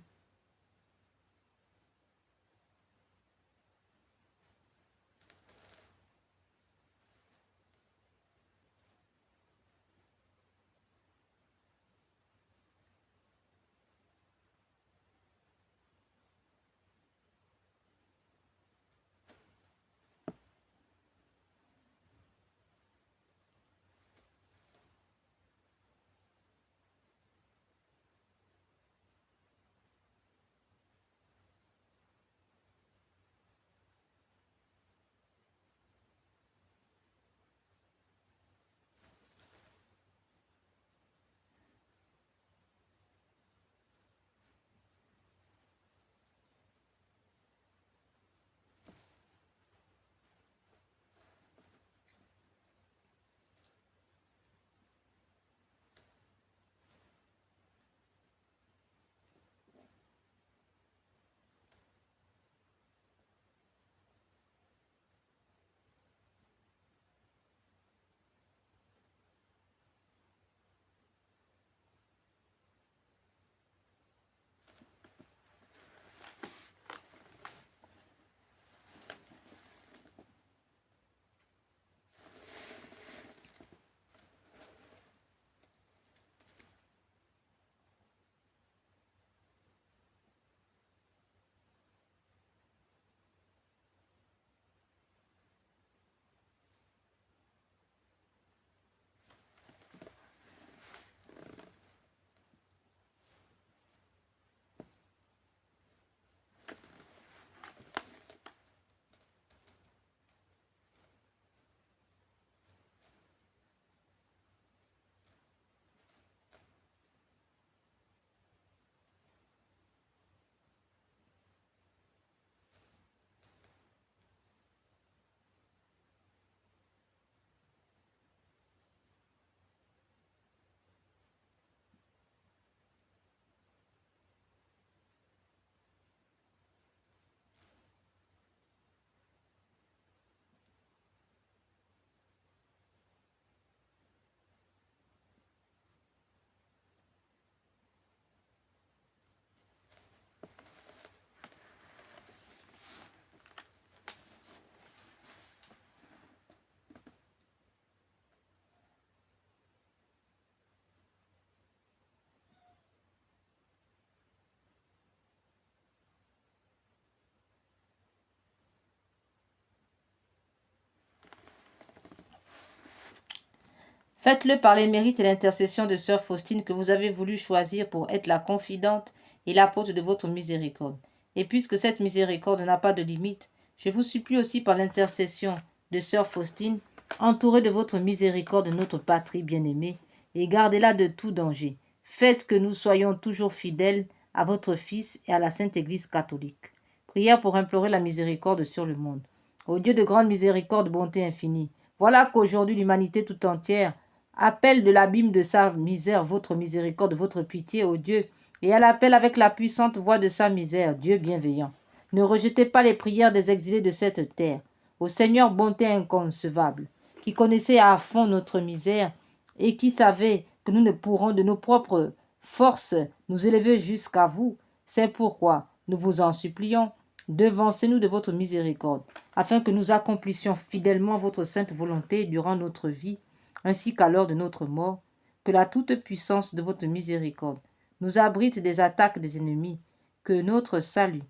Faites-le par les mérites et l'intercession de sœur Faustine que vous avez voulu choisir pour être la confidente et l'apôtre de votre miséricorde. Et puisque cette miséricorde n'a pas de limite, je vous supplie aussi par l'intercession de sœur Faustine, entourée de votre miséricorde, notre patrie bien-aimée, et gardez-la de tout danger. Faites que nous soyons toujours fidèles à votre Fils et à la Sainte Église catholique. Prière pour implorer la miséricorde sur le monde. Ô Dieu de grande miséricorde, bonté infinie, voilà qu'aujourd'hui l'humanité tout entière appelle de l'abîme de sa misère votre miséricorde, votre pitié, ô Dieu, et elle appelle avec la puissante voix de sa misère, Dieu bienveillant. Ne rejetez pas les prières des exilés de cette terre. Ô Seigneur, bonté inconcevable, qui connaissait à fond notre misère et qui savait que nous ne pourrons de nos propres forces nous élever jusqu'à vous, c'est pourquoi nous vous en supplions, devancez-nous de votre miséricorde, afin que nous accomplissions fidèlement votre sainte volonté durant notre vie, ainsi qu'à l'heure de notre mort, que la toute-puissance de votre miséricorde nous abrite des attaques des ennemis, que notre salut,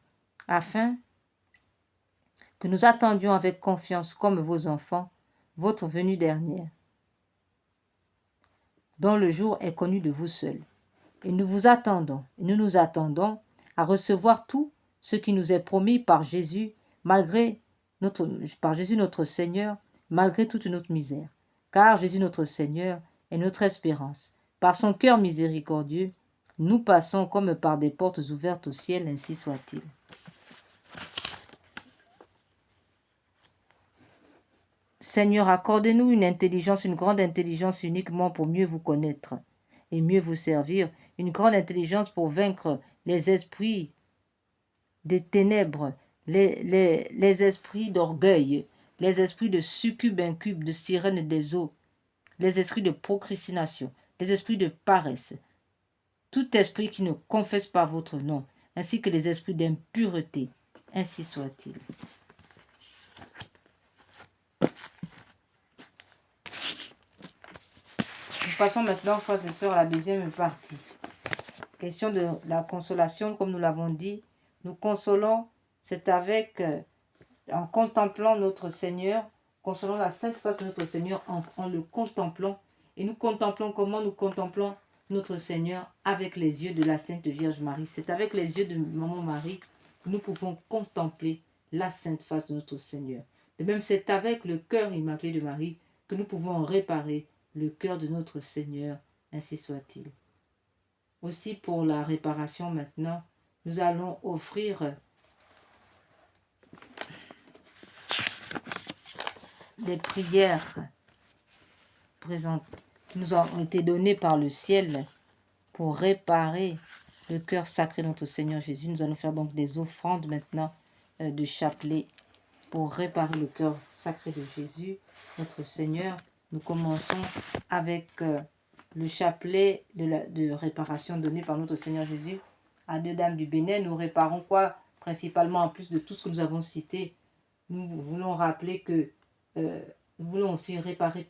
afin que nous attendions avec confiance comme vos enfants, votre venue dernière, dont le jour est connu de vous seuls. Et nous vous attendons, et nous nous attendons à recevoir tout ce qui nous est promis par Jésus, par Jésus notre Seigneur, malgré toute notre misère. Car Jésus notre Seigneur est notre espérance. Par son cœur miséricordieux, nous passons comme par des portes ouvertes au ciel, ainsi soit-il. Seigneur, accordez-nous une intelligence, une grande intelligence uniquement pour mieux vous connaître et mieux vous servir, une grande intelligence pour vaincre les esprits des ténèbres, les esprits d'orgueil, les esprits de succube, incube, de sirène des eaux, les esprits de procrastination, les esprits de paresse, tout esprit qui ne confesse pas votre nom, ainsi que les esprits d'impureté, ainsi soit-il. Nous passons maintenant, frères et sœurs, à la deuxième partie. Question de la consolation, comme nous l'avons dit, nous consolons, c'est avec, en contemplant notre Seigneur, consolons la sainte face de notre Seigneur en le contemplant. Et nous contemplons comment nous contemplons notre Seigneur avec les yeux de la Sainte Vierge Marie. C'est avec les yeux de Maman Marie que nous pouvons contempler la sainte face de notre Seigneur. De même, c'est avec le cœur immaculé de Marie que nous pouvons réparer le cœur de notre Seigneur, ainsi soit-il. Aussi pour la réparation maintenant, nous allons offrir des prières qui nous ont été données par le ciel pour réparer le cœur sacré de notre Seigneur Jésus. Nous allons faire donc des offrandes maintenant de chapelet pour réparer le cœur sacré de Jésus, notre Seigneur. Nous commençons avec le chapelet de réparation donné par notre Seigneur Jésus à deux dames du Bénin. Nous réparons quoi? Principalement, en plus de tout ce que nous avons cité, nous voulons rappeler que nous voulons aussi réparer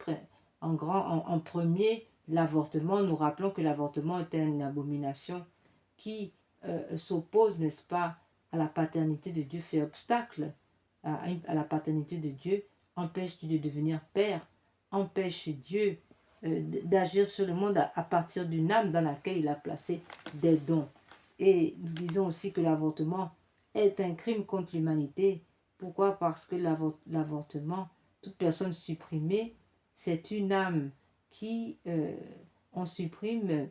en premier l'avortement. Nous rappelons que l'avortement est une abomination qui s'oppose, n'est-ce pas, à la paternité de Dieu, fait obstacle à la paternité de Dieu, empêche Dieu de devenir père, empêche Dieu d'agir sur le monde à partir d'une âme dans laquelle il a placé des dons. Et nous disons aussi que l'avortement est un crime contre l'humanité. Pourquoi? Parce que l'avortement, toute personne supprimée, c'est une âme qui, on supprime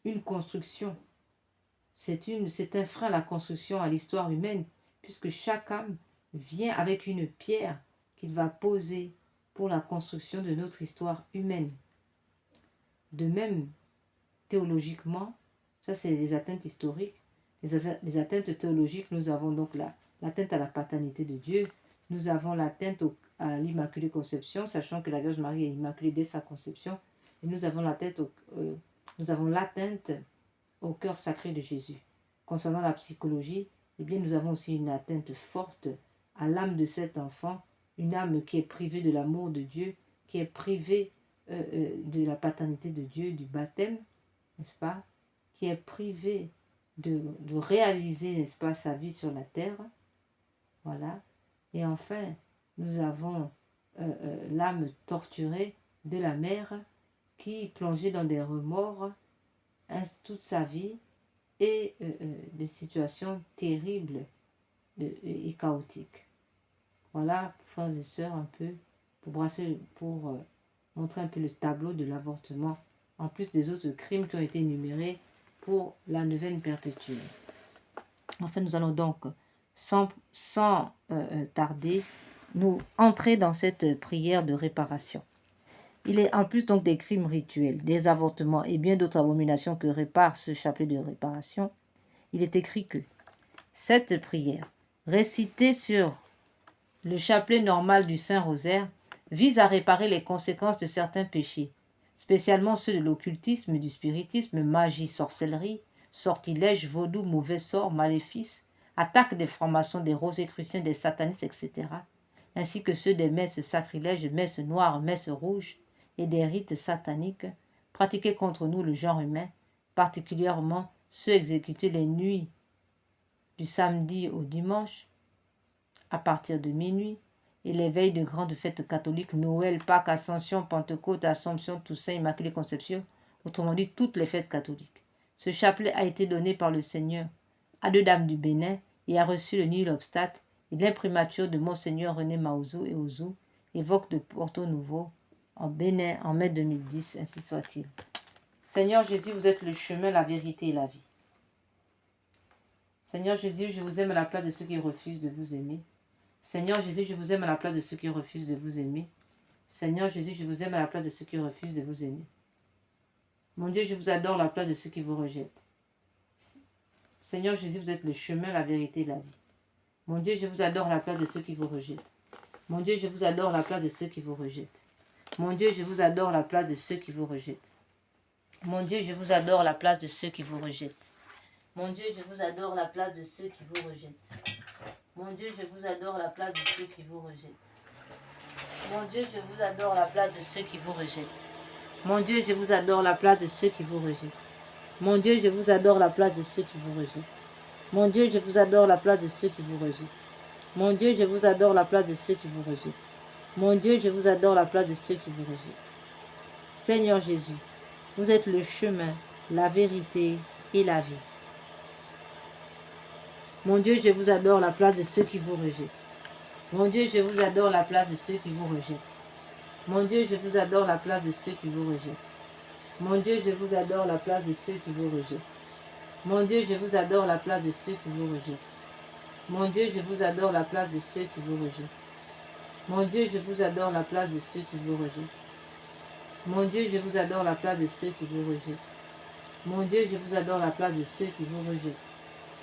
une construction. C'est un frein à la construction, à l'histoire humaine, puisque chaque âme vient avec une pierre qu'il va poser pour la construction de notre histoire humaine. De même, théologiquement, ça c'est des atteintes historiques, les atteintes théologiques, nous avons donc l'atteinte à la paternité de Dieu, nous avons l'atteinte à l'Immaculée Conception, sachant que la Vierge Marie est immaculée dès sa conception, et nous avons l'atteinte au cœur sacré de Jésus. Concernant la psychologie, eh bien, nous avons aussi une atteinte forte à l'âme de cet enfant, une âme qui est privée de l'amour de Dieu, qui est privée de la paternité de Dieu, du baptême, n'est-ce pas, qui est privée de réaliser, n'est-ce pas, sa vie sur la terre. Voilà. Et enfin, nous avons l'âme torturée de la mère qui plongeait dans des remords toute sa vie et des situations terribles et chaotiques. Voilà, frères et sœurs, un peu pour montrer un peu le tableau de l'avortement, en plus des autres crimes qui ont été énumérés pour la neuvaine perpétuelle. Enfin, nous allons donc, sans tarder, nous entrer dans cette prière de réparation. Il est en plus donc des crimes rituels, des avortements et bien d'autres abominations que répare ce chapelet de réparation. Il est écrit que cette prière, récitée sur le chapelet normal du Saint-Rosaire, vise à réparer les conséquences de certains péchés, spécialement ceux de l'occultisme, du spiritisme, magie, sorcellerie, sortilège, vaudou, mauvais sort, maléfices, attaque des francs-maçons, des rosicruciens, des satanistes, etc., ainsi que ceux des messes sacrilèges, messes noires, messes rouges et des rites sataniques pratiqués contre nous, le genre humain, particulièrement ceux exécutés les nuits du samedi au dimanche, à partir de minuit, et les veilles de grandes fêtes catholiques, Noël, Pâques, Ascension, Pentecôte, Assomption, Toussaint, Immaculée Conception, autrement dit toutes les fêtes catholiques. Ce chapelet a été donné par le Seigneur à deux dames du Bénin et a reçu le nihil obstat et l'imprimature de Monseigneur René Maouzou et Ouzou, évoque de Porto Nouveau, en Bénin, en mai 2010, ainsi soit-il. Seigneur Jésus, vous êtes le chemin, la vérité et la vie. Seigneur Jésus, je vous aime à la place de ceux qui refusent de vous aimer. Seigneur Jésus, je vous aime à la place de ceux qui refusent de vous aimer. Seigneur Jésus, je vous aime à la place de ceux qui refusent de vous aimer. Mon Dieu, je vous adore à la place de ceux qui vous rejettent. Seigneur Jésus, vous êtes le chemin, la vérité et la vie. Mon Dieu, je vous adore à la place de ceux qui vous rejettent. Mon Dieu, je vous adore à la place de ceux qui vous rejettent. Mon Dieu, je vous adore à la place de ceux qui vous rejettent. Mon Dieu, je vous adore à la place de ceux qui vous rejettent. Mon Dieu, je vous adore à la place de ceux qui vous rejettent. Mon Dieu, je vous adore à la place de ceux qui vous rejettent. Mon Dieu, je vous adore à la place de ceux qui vous rejettent. Mon Dieu, je vous adore à la place de ceux qui vous rejettent. Mon Dieu, je vous adore à la place de ceux qui vous rejettent. Mon Dieu, je vous adore à la place de ceux qui vous rejettent. Mon Dieu, je vous adore à la place de ceux qui vous rejettent. Mon Dieu, je vous adore à la place de ceux qui vous rejettent. Seigneur Jésus, vous êtes le chemin, la vérité et la vie. Mon Dieu, je vous adore à la place de ceux qui vous rejettent. Mon Dieu, je vous adore à la place de ceux qui vous rejettent. Mon Dieu, je vous adore à la place de ceux qui vous rejettent. Mon Dieu, je vous adore à la place de ceux qui vous rejettent. Mon Dieu, je vous adore à la place de ceux qui vous rejettent. Mon Dieu, je vous adore à la place de ceux qui vous rejettent. Mon Dieu, je vous adore à la place de ceux qui vous rejettent. Mon Dieu, je vous adore à la place de ceux qui vous rejettent. Mon Dieu, je vous adore à la place de ceux qui vous rejettent.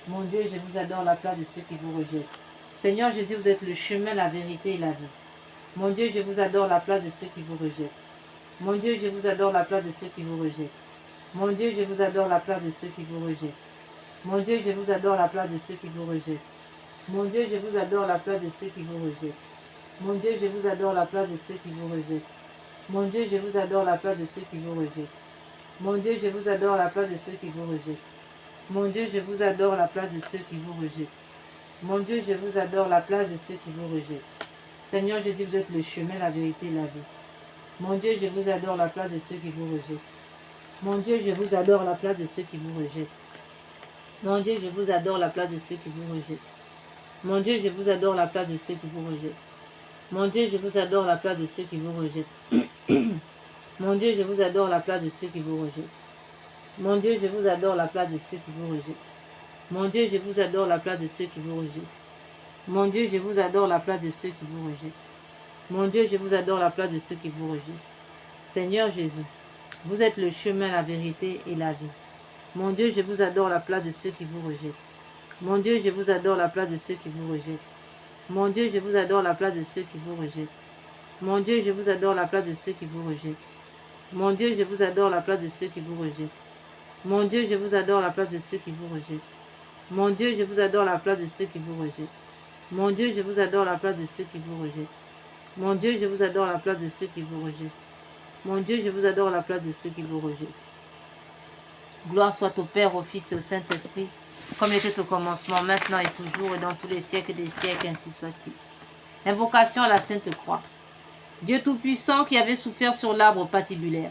Mon Dieu, je vous adore à la place de ceux qui vous rejettent. Seigneur Jésus, vous êtes le chemin, la vérité et la vie. Mon Dieu, je vous adore à la place de ceux qui vous rejettent. Mon Dieu, je vous adore à la place de ceux qui vous rejettent. Mon Dieu, je vous adore à la place de ceux qui vous rejettent. Mon Dieu, je vous adore à la place de ceux qui vous rejettent. Mon Dieu, je vous adore à la place de ceux qui vous rejettent. Mon Dieu, je vous adore à la place de ceux qui vous rejettent. Mon Dieu, je vous adore à la place de ceux qui vous rejettent. Mon Dieu, je vous adore à la place de ceux qui vous rejettent. Mon Dieu, je vous adore à la place de ceux qui vous rejettent. Mon Dieu, je vous adore à la place de ceux qui vous rejettent. Seigneur Jésus, vous êtes le chemin, la vérité et la vie. Mon Dieu, je vous adore à la place de ceux qui vous rejettent. Mon Dieu, je vous adore à la place de ceux qui vous rejettent. Mon Dieu, je vous adore à la place de ceux qui vous rejettent. Mon Dieu, je vous adore à la place de ceux qui vous rejettent. Mon Dieu, je vous adore à la place de ceux qui vous rejettent. Mon Dieu, je vous adore à la place de ceux qui vous rejettent. Mon Dieu, je vous adore à la place de ceux qui vous rejettent. Mon Dieu, je vous adore à la place de ceux qui vous rejettent. Mon Dieu, je vous adore à la place de ceux qui vous rejettent. Mon Dieu, je vous adore à la place de ceux qui vous rejettent. Seigneur Jésus, vous êtes le chemin, la vérité et la vie. Mon Dieu, je vous adore à la place de ceux qui vous rejettent. Mon Dieu, je vous adore à la place de ceux qui vous rejettent. Mon Dieu, je vous adore à la place de ceux qui vous rejettent. Mon Dieu, je vous adore à la place de ceux qui vous rejettent. Mon Dieu, je vous adore à la place de ceux qui vous rejettent. Mon Dieu, je vous adore à la place de ceux qui vous rejettent. Mon Dieu, je vous adore à la place de ceux qui vous rejettent. Mon Dieu, je vous adore à la place de ceux qui vous rejettent. Mon Dieu, je vous adore à la place de ceux qui vous rejettent. Mon Dieu, je vous adore à la place de ceux qui vous rejettent. Gloire soit au Père, au Fils et au Saint-Esprit, comme il était au commencement, maintenant et toujours, et dans tous les siècles des siècles, ainsi soit-il. Invocation à la Sainte Croix. Dieu Tout-Puissant qui avait souffert sur l'arbre patibulaire,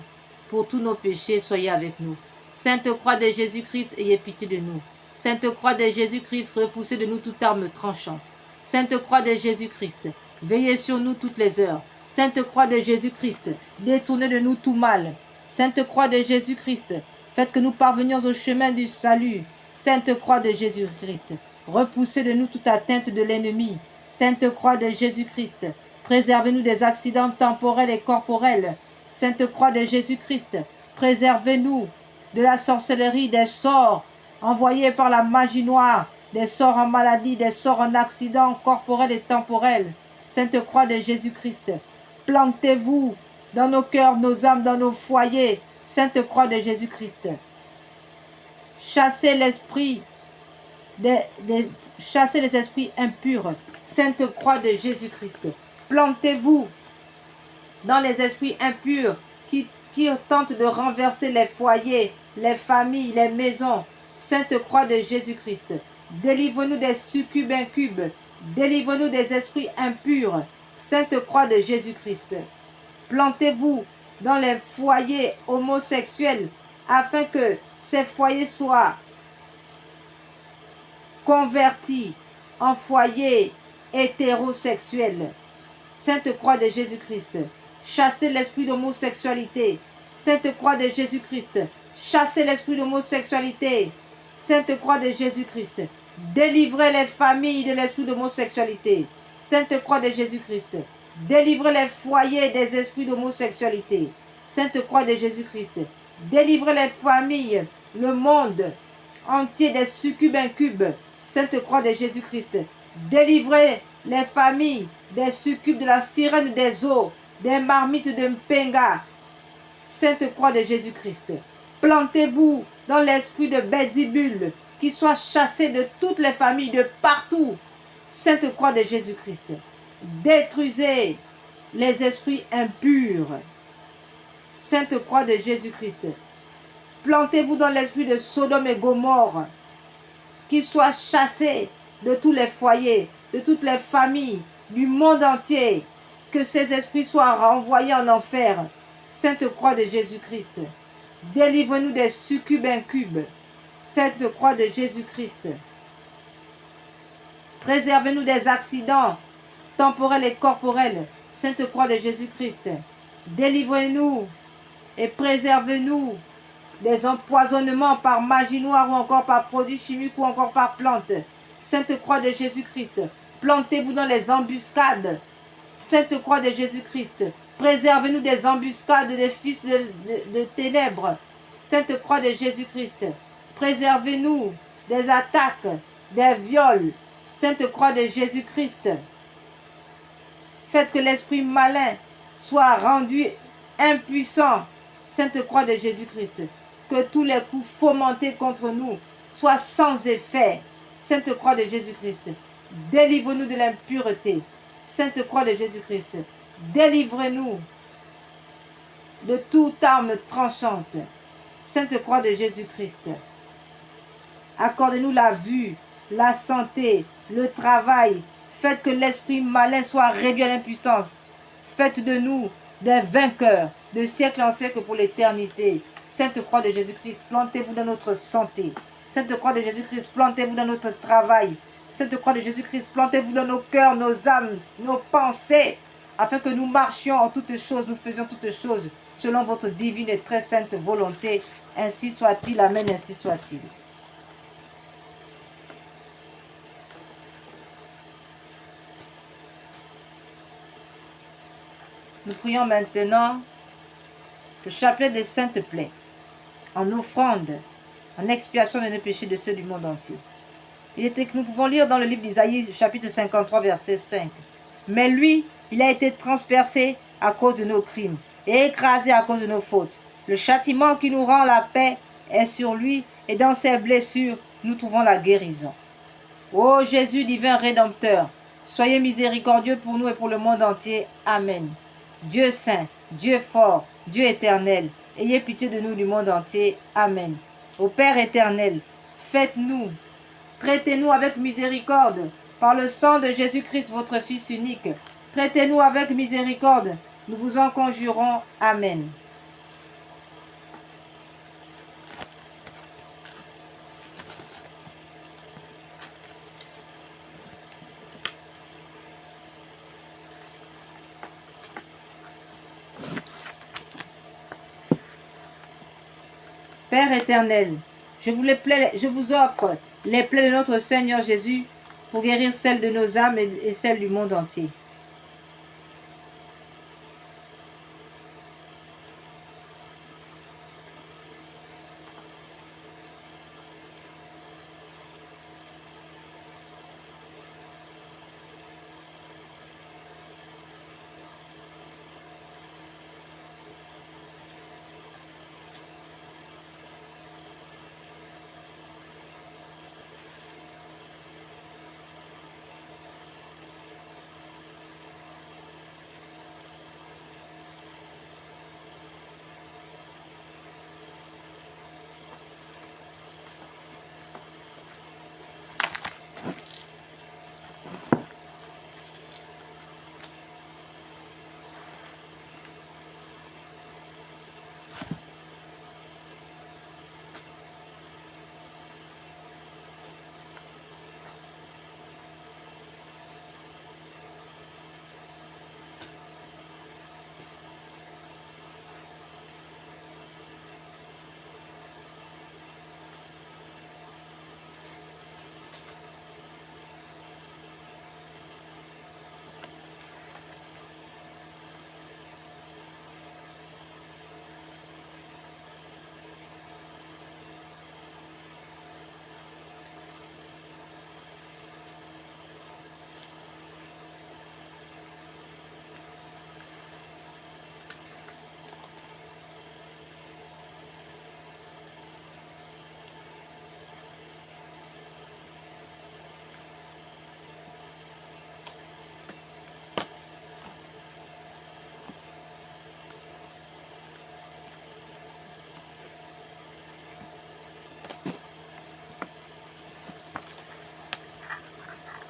pour tous nos péchés, soyez avec nous. Sainte Croix de Jésus-Christ, ayez pitié de nous. Sainte Croix de Jésus-Christ, repoussez de nous toute arme tranchante. Sainte Croix de Jésus-Christ, veillez sur nous toutes les heures. Sainte Croix de Jésus-Christ, détournez de nous tout mal. Sainte Croix de Jésus-Christ, faites que nous parvenions au chemin du salut. Sainte Croix de Jésus-Christ, repoussez de nous toute atteinte de l'ennemi. Sainte Croix de Jésus-Christ, préservez-nous des accidents temporels et corporels. Sainte Croix de Jésus-Christ, préservez-nous de la sorcellerie, des sorts envoyés par la magie noire, des sorts en maladie, des sorts en accidents corporels et temporels. Sainte Croix de Jésus-Christ, plantez-vous dans nos cœurs, nos âmes, dans nos foyers. Sainte Croix de Jésus-Christ, chassez l'esprit, chassez les esprits impurs. Sainte Croix de Jésus-Christ, plantez-vous dans les esprits impurs qui tentent de renverser les foyers, les familles, les maisons. Sainte Croix de Jésus-Christ, délivre-nous des succubes incubes, délivre-nous des esprits impurs. Sainte Croix de Jésus-Christ, plantez-vous dans les foyers homosexuels afin que ces foyers soient convertis en foyers hétérosexuels. Sainte Croix de Jésus-Christ, chassez l'esprit d'homosexualité. Sainte Croix de Jésus-Christ, chassez l'esprit d'homosexualité. Sainte Croix de Jésus-Christ, délivrez les familles de l'esprit d'homosexualité. Sainte Croix de Jésus-Christ, délivrez les foyers des esprits d'homosexualité. Sainte Croix de Jésus-Christ, délivrez les familles, le monde entier des succubes incubes. Sainte Croix de Jésus-Christ, délivrez les familles des succubes de la sirène des eaux, des marmites de Mpenga. Sainte Croix de Jésus-Christ, plantez-vous dans l'esprit de Bézibule, qui soit chassé de toutes les familles, de partout. Sainte Croix de Jésus-Christ, détruisez les esprits impurs. Sainte Croix de Jésus-Christ, plantez-vous dans l'esprit de Sodome et Gomorrhe, qui soit chassé de tous les foyers, de toutes les familles, du monde entier, que ces esprits soient renvoyés en enfer. Sainte Croix de Jésus-Christ, délivre-nous des succubes incubes. Sainte Croix de Jésus-Christ, préservez-nous des accidents temporels et corporels. Sainte Croix de Jésus-Christ, délivrez-nous et préservez-nous des empoisonnements par magie noire ou encore par produits chimiques ou encore par plantes. Sainte Croix de Jésus-Christ, plantez-vous dans les embuscades. Sainte Croix de Jésus-Christ, préservez-nous des embuscades des fils de ténèbres. Sainte Croix de Jésus-Christ, préservez-nous des attaques, des viols. Sainte Croix de Jésus-Christ, faites que l'esprit malin soit rendu impuissant. Sainte Croix de Jésus-Christ, que tous les coups fomentés contre nous soient sans effet. Sainte Croix de Jésus-Christ, délivre-nous de l'impureté. Sainte Croix de Jésus-Christ, délivrez-nous de toute arme tranchante. Sainte Croix de Jésus-Christ, accordez-nous la vue, la santé, le travail. Faites que l'esprit malin soit réduit à l'impuissance. Faites de nous des vainqueurs de siècle en siècle pour l'éternité. Sainte Croix de Jésus-Christ, plantez-vous dans notre santé. Sainte Croix de Jésus-Christ, plantez-vous dans notre travail. Sainte Croix de Jésus-Christ, plantez-vous dans nos cœurs, nos âmes, nos pensées, afin que nous marchions en toutes choses, nous faisions toutes choses, selon votre divine et très sainte volonté. Ainsi soit-il. Amen, ainsi soit-il. Nous prions maintenant le chapelet des saintes plaies, en offrande, en expiation de nos péchés de ceux du monde entier. Il était que nous pouvons lire dans le livre d'Isaïe, chapitre 53, verset 5. Mais lui, il a été transpercé à cause de nos crimes et écrasé à cause de nos fautes. Le châtiment qui nous rend la paix est sur lui, et dans ses blessures, nous trouvons la guérison. Ô Jésus, divin Rédempteur, soyez miséricordieux pour nous et pour le monde entier. Amen. Dieu saint, Dieu fort, Dieu éternel, ayez pitié de nous du monde entier. Amen. Ô Père éternel, faites-nous, traitez-nous avec miséricorde par le sang de Jésus-Christ, votre Fils unique. Traitez-nous avec miséricorde, nous vous en conjurons. Amen. Père éternel, je vous offre les plaies de notre Seigneur Jésus pour guérir celles de nos âmes et celles du monde entier.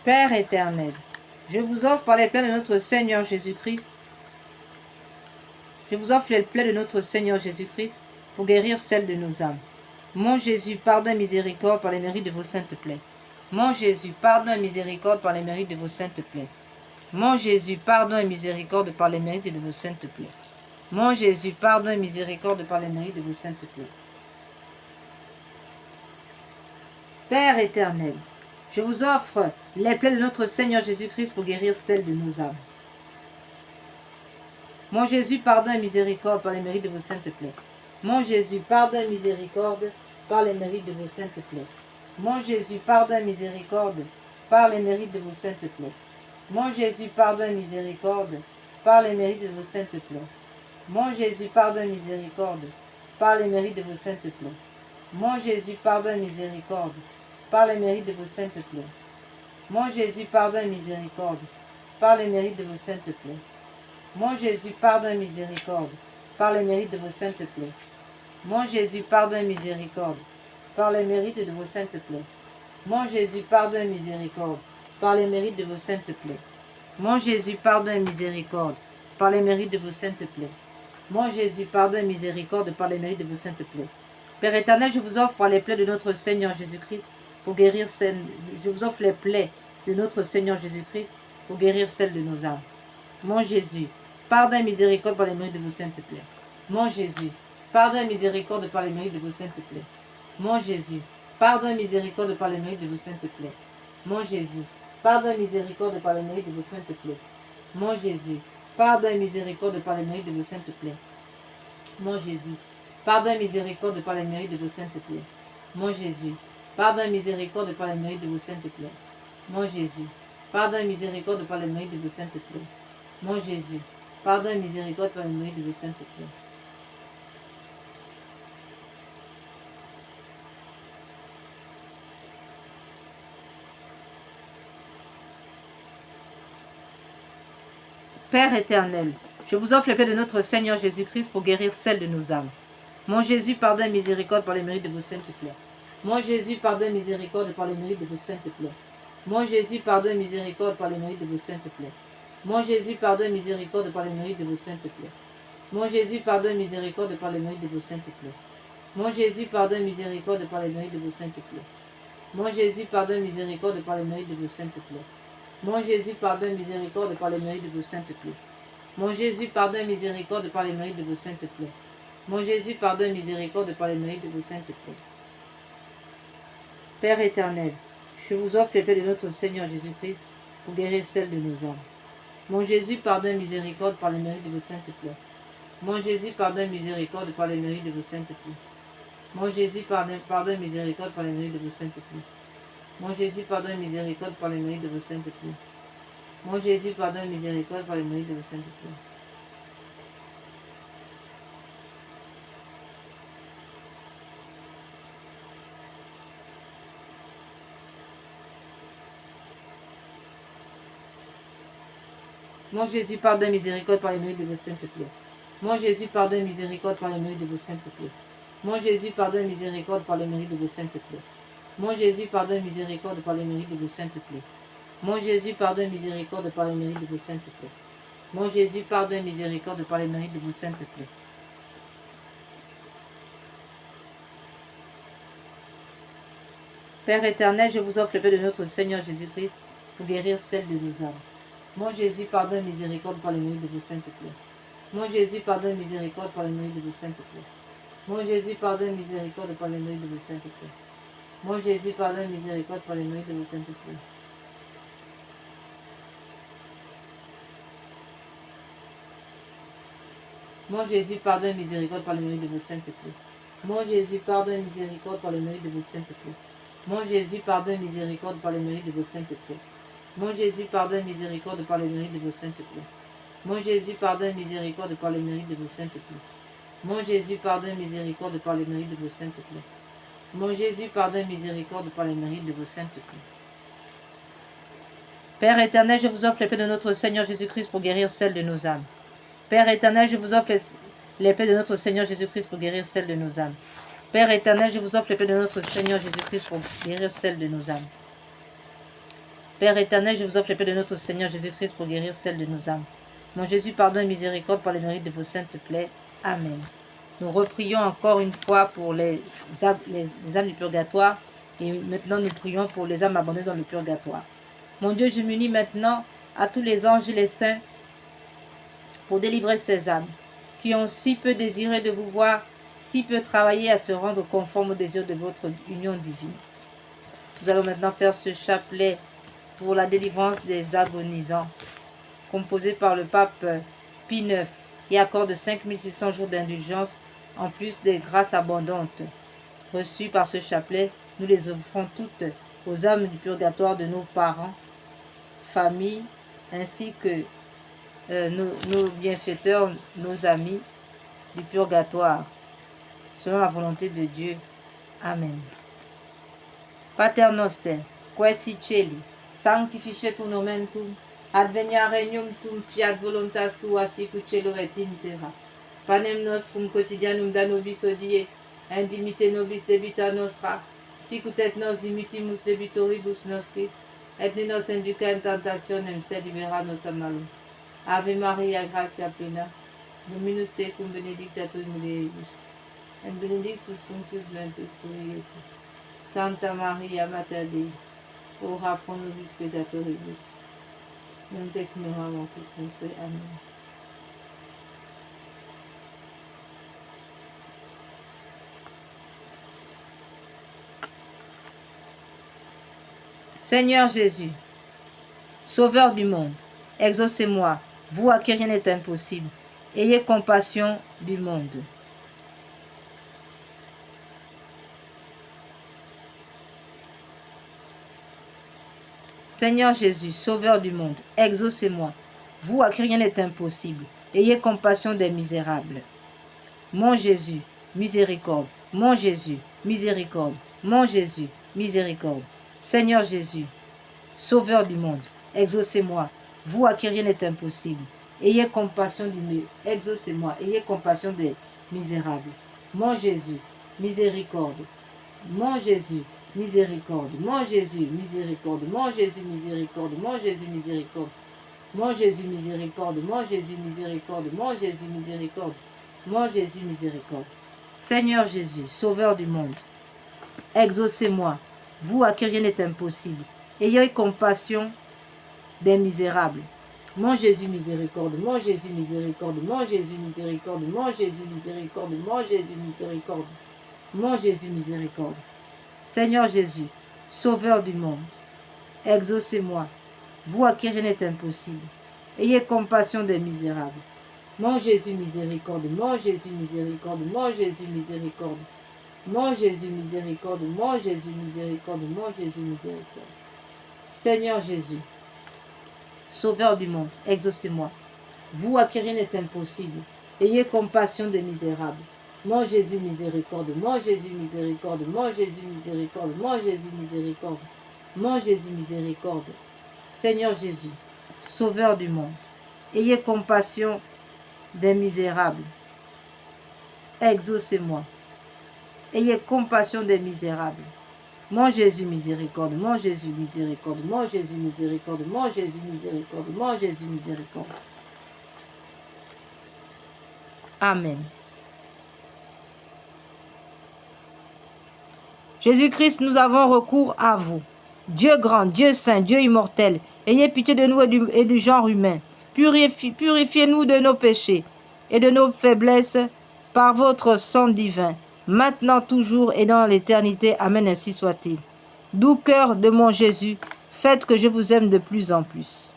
Père éternel, je vous offre par les plaies de notre Seigneur Jésus-Christ, je vous offre les plaies de notre Seigneur Jésus-Christ pour guérir celles de nos âmes. Mon Jésus, pardon et miséricorde par les mérites de vos saintes plaies. Mon Jésus, pardon et miséricorde par les mérites de vos saintes plaies. Mon Jésus, pardon et miséricorde par les mérites de vos saintes plaies. Mon Jésus, pardon et miséricorde par les mérites de vos saintes plaies. Père éternel, je vous offre les plaies de notre Seigneur Jésus-Christ pour guérir celles de nos âmes. Mon Jésus, pardon et miséricorde par les mérites de vos saintes plaies. Mon Jésus, pardon et miséricorde par les mérites de vos saintes plaies. Mon Jésus, pardon et miséricorde par les mérites de vos saintes plaies. Mon Jésus, pardon et miséricorde par les mérites de vos saintes plaies. Mon Jésus, pardon et miséricorde par les mérites de vos saintes plaies. Mon Jésus, pardon et miséricorde par les mérites de vos saintes plaies. Mon Jésus, pardon et miséricorde par les mérites de vos saintes plaies. Mon Jésus, pardon et miséricorde par les mérites de vos saintes plaies. Mon Jésus, pardon et miséricorde par les mérites de vos saintes plaies. Mon Jésus, pardon et miséricorde par les mérites de vos saintes plaies. Mon Jésus, pardon et miséricorde par les mérites de vos saintes plaies. Mon Jésus, pardon et miséricorde par les mérites de vos saintes plaies. Père éternel, je vous offre par les plaies de notre Seigneur Jésus-Christ pour guérir celles. Je vous offre les plaies de notre Seigneur Jésus-Christ pour guérir celles de nos âmes. Mon Jésus, pardon et miséricorde par les mérites de vos saintes plaies. Mon Jésus, pardon et miséricorde par les mérites de vos saintes plaies. Mon Jésus, pardon et miséricorde par les mérites de vos saintes plaies. Mon Jésus, pardon et miséricorde par les mérites de vos saintes plaies. Mon Jésus, pardon et miséricorde par les mérites de vos saintes plaies. Mon Jésus, pardon et miséricorde par les mérites de vos saintes plaies. Mon Jésus, pardon et miséricorde par les mérites de vos saintes plaies. Mon Jésus, pardon et miséricorde par les mérites de vos saintes plaies. Mon Jésus, pardon et miséricorde par les mérites de vos saintes plaies. Père éternel, je vous offre les plaies de notre Seigneur Jésus-Christ pour guérir celles de nos âmes. Mon Jésus, pardon et miséricorde par les mérites de vos saintes plaies. Mon Jésus, pardon et miséricorde par les mérites de vos saintes plaies. Mon Jésus, pardon et miséricorde par les mérites de vos saintes plaies. Mon Jésus, pardon et miséricorde par les mérites de vos saintes plaies. Mon Jésus, pardon et miséricorde par les mérites de vos saintes plaies. Mon Jésus, pardon et miséricorde par les mérites de vos saintes plaies. Mon Jésus, pardon et miséricorde par les mérites de vos saintes plaies. Mon Jésus, pardon et miséricorde par les mérites de vos saintes plaies. Mon Jésus, pardon et miséricorde par les mérites de vos saintes plaies. Mon Jésus, pardonne, miséricorde par les mérites de vos saintes plaies. Père éternel, je vous offre les plaies de notre Seigneur Jésus-Christ pour guérir celles de nos âmes. Mon Jésus, pardonne, miséricorde par les mérites de vos saintes plaies. Mon Jésus, pardonne, miséricorde par les mérites de vos saintes plaies. Mon Jésus, pardonne, miséricorde par les mérites de vos saintes plaies. Mon Jésus, pardonne, miséricorde par les mérites de vos saintes plaies. Mon Jésus, pardonne, miséricorde par les mérites de vos saintes plaies. Mon Jésus, pardonne, miséricorde par les mérites de vos saintes plaies. Mon Jésus, pardonne, miséricorde par les mérites de vos saintes plaies. Mon Jésus, pardonne, miséricorde par les mérites de vos saintes plaies. Mon Jésus, pardonne, miséricorde par les mérites de vos saintes plaies. Mon Jésus, pardonne, miséricorde par les mérites de vos saintes plaies. Mon Jésus, pardonne, miséricorde par les mérites de vos saintes plaies. Père éternel, je vous offre le paix de notre Seigneur Jésus-Christ pour guérir celles de nos âmes. Mon Jésus, pardonne, miséricorde par les mérites de vos saintes plaies. Mon Jésus, pardonne, miséricorde par les mérites de vos saintes plaies. Mon Jésus, pardonne, miséricorde par les mérites de vos saintes plaies. Mon Jésus, pardonne, miséricorde par les mérites de vos saintes plaies. Mon Jésus, pardonne, miséricorde par les mérites de vos saintes plaies. Mon Jésus, pardonne, miséricorde par les mérites de vos saintes plaies. Mon Jésus, pardonne, miséricorde par les mérites de vos saintes plaies. Mon Jésus, pardonne, miséricorde par les mérites de vos saintes plaies. Mon Jésus, pardonne, miséricorde par les mérites de vos saintes plaies. Mon Jésus, pardonne, miséricorde par les mérites de vos saintes plaies. Mon Jésus, pardonne, miséricorde par les mérites de vos saintes plaies. Père éternel, je vous offre les paix de notre Seigneur Jésus-Christ pour guérir celles de nos âmes. Père éternel, je vous offre les paix de notre Seigneur Jésus-Christ pour guérir celles de nos âmes. Père éternel, je vous offre les paix de notre Seigneur Jésus-Christ pour guérir celles de nos âmes. Père éternel, je vous offre les paix de notre Seigneur Jésus-Christ pour guérir celles de nos âmes. Mon Jésus, pardonne et miséricorde par les mérites de vos saintes plaies. Amen. Nous reprions encore une fois pour les âmes du purgatoire. Et maintenant, nous prions pour les âmes abandonnées dans le purgatoire. Mon Dieu, je m'unis maintenant à tous les anges et les saints pour délivrer ces âmes qui ont si peu désiré de vous voir, si peu travaillé à se rendre conforme au désir de votre union divine. Nous allons maintenant faire ce chapelet pour la délivrance des agonisants, composé par le pape Pie IX, qui accorde 5600 jours d'indulgence, en plus des grâces abondantes reçues par ce chapelet. Nous les offrons toutes aux âmes du purgatoire de nos parents, familles, ainsi que nos bienfaiteurs, nos amis du purgatoire, selon la volonté de Dieu. Amen. Pater noster, quae celi, sanctificetur nomen tuum, advenia regnum tuum, fiat voluntas tua sicut cielo et in terra. Panem nostrum quotidianum da nobis hodie, indimite nobis debita nostra, sicut et nos dimitimus debitoribus nostris, et ne nos induca in tentationem, sed libera nos a malum. Ave Maria, gratia plena, Dominus tecum, benedicta tui mulieribus, et benedictus fructus ventris tui, Iesus. Santa Maria, Mater Dei, ora pro nobis peccatoribus, nunc et in hora mortis nostre. Amen. Seigneur Jésus, Sauveur du monde, exaucez-moi, vous à qui rien n'est impossible. Ayez compassion du monde. Seigneur Jésus, Sauveur du monde, exaucez-moi, vous à qui rien n'est impossible. Ayez compassion des misérables. Mon Jésus, miséricorde. Mon Jésus, miséricorde. Mon Jésus, miséricorde. Seigneur Jésus, Sauveur du monde, exaucez-moi, vous à qui rien n'est impossible. Ayez compassion exaucez-moi, ayez compassion des misérables. Mon Jésus, miséricorde. Mon Jésus, miséricorde. Mon Jésus, miséricorde. Mon Jésus, miséricorde. Mon Jésus, miséricorde. Mon Jésus, miséricorde. Mon Jésus, miséricorde. Mon Jésus, miséricorde. Mon Jésus, miséricorde. Seigneur Jésus, Sauveur du monde, exaucez-moi, vous à qui rien n'est impossible. Ayez compassion des misérables. Mon Jésus miséricorde, mon Jésus miséricorde, mon Jésus miséricorde, mon Jésus miséricorde, mon Jésus miséricorde, mon Jésus miséricorde. Seigneur Jésus, Sauveur du monde, exaucez-moi, vous à qui rien n'est impossible. Ayez compassion des misérables. Mon Jésus miséricorde, mon Jésus miséricorde, mon Jésus miséricorde, mon Jésus miséricorde, mon Jésus miséricorde, mon Jésus miséricorde. Seigneur Jésus, Sauveur du monde, exaucez-moi, vous à qui rien n'est impossible. Ayez compassion des misérables. Mon Jésus miséricorde, mon Jésus miséricorde, mon Jésus miséricorde, mon Jésus miséricorde, mon Jésus miséricorde. Seigneur Jésus, Sauveur du monde, ayez compassion des misérables. Exaucez-moi. Ayez compassion des misérables. Mon Jésus miséricorde, mon Jésus miséricorde, mon Jésus miséricorde, mon Jésus miséricorde, mon Jésus miséricorde. Amen. Jésus-Christ, nous avons recours à vous. Dieu grand, Dieu saint, Dieu immortel, ayez pitié de nous et du genre humain. Purifiez-nous de nos péchés et de nos faiblesses par votre sang divin, maintenant, toujours et dans l'éternité. Amen, ainsi soit-il. Doux cœur de mon Jésus, faites que je vous aime de plus en plus.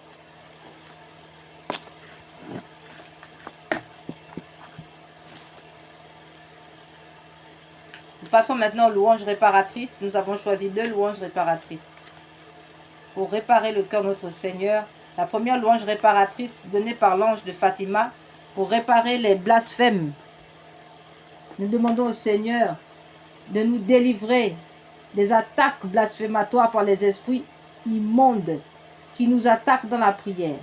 Nous passons maintenant aux louanges réparatrices. Nous avons choisi 2 louanges réparatrices pour réparer le cœur de notre Seigneur. La première louange réparatrice donnée par l'ange de Fatima pour réparer les blasphèmes. Nous demandons au Seigneur de nous délivrer des attaques blasphématoires par les esprits immondes qui nous attaquent dans la prière.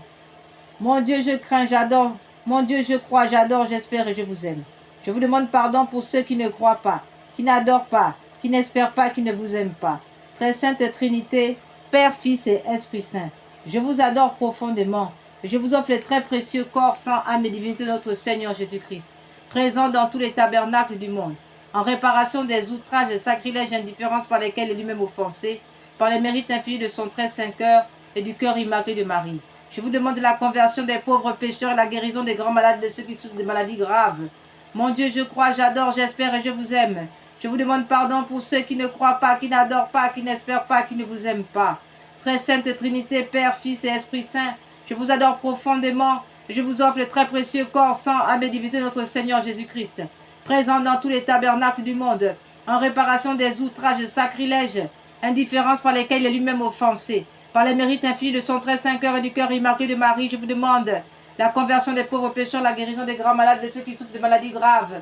Mon Dieu, je crains, j'adore. Mon Dieu, je crois, j'adore, j'espère et je vous aime. Je vous demande pardon pour ceux qui ne croient pas, qui n'adorent pas, qui n'espèrent pas, qui ne vous aiment pas. Très sainte Trinité, Père, Fils et Esprit Saint, je vous adore profondément. Je vous offre les très précieux corps, sang, âme et divinité de notre Seigneur Jésus-Christ, présent dans tous les tabernacles du monde, en réparation des outrages, des sacrilèges et indifférences par lesquels il est lui-même offensé, par les mérites infinis de son très saint cœur et du cœur immaculé de Marie. Je vous demande la conversion des pauvres pécheurs et la guérison des grands malades, de ceux qui souffrent de maladies graves. Mon Dieu, je crois, j'adore, j'espère et je vous aime. Je vous demande pardon pour ceux qui ne croient pas, qui n'adorent pas, qui n'espèrent pas, qui ne vous aiment pas. Très sainte Trinité, Père, Fils et Esprit Saint, je vous adore profondément. Je vous offre le très précieux corps, sang, âme et divinité de notre Seigneur Jésus-Christ, présent dans tous les tabernacles du monde, en réparation des outrages, sacrilèges, indifférences par lesquels il est lui-même offensé. Par les mérites infinis de son très saint cœur et du cœur immaculé de Marie, je vous demande la conversion des pauvres pécheurs, la guérison des grands malades, de ceux qui souffrent de maladies graves.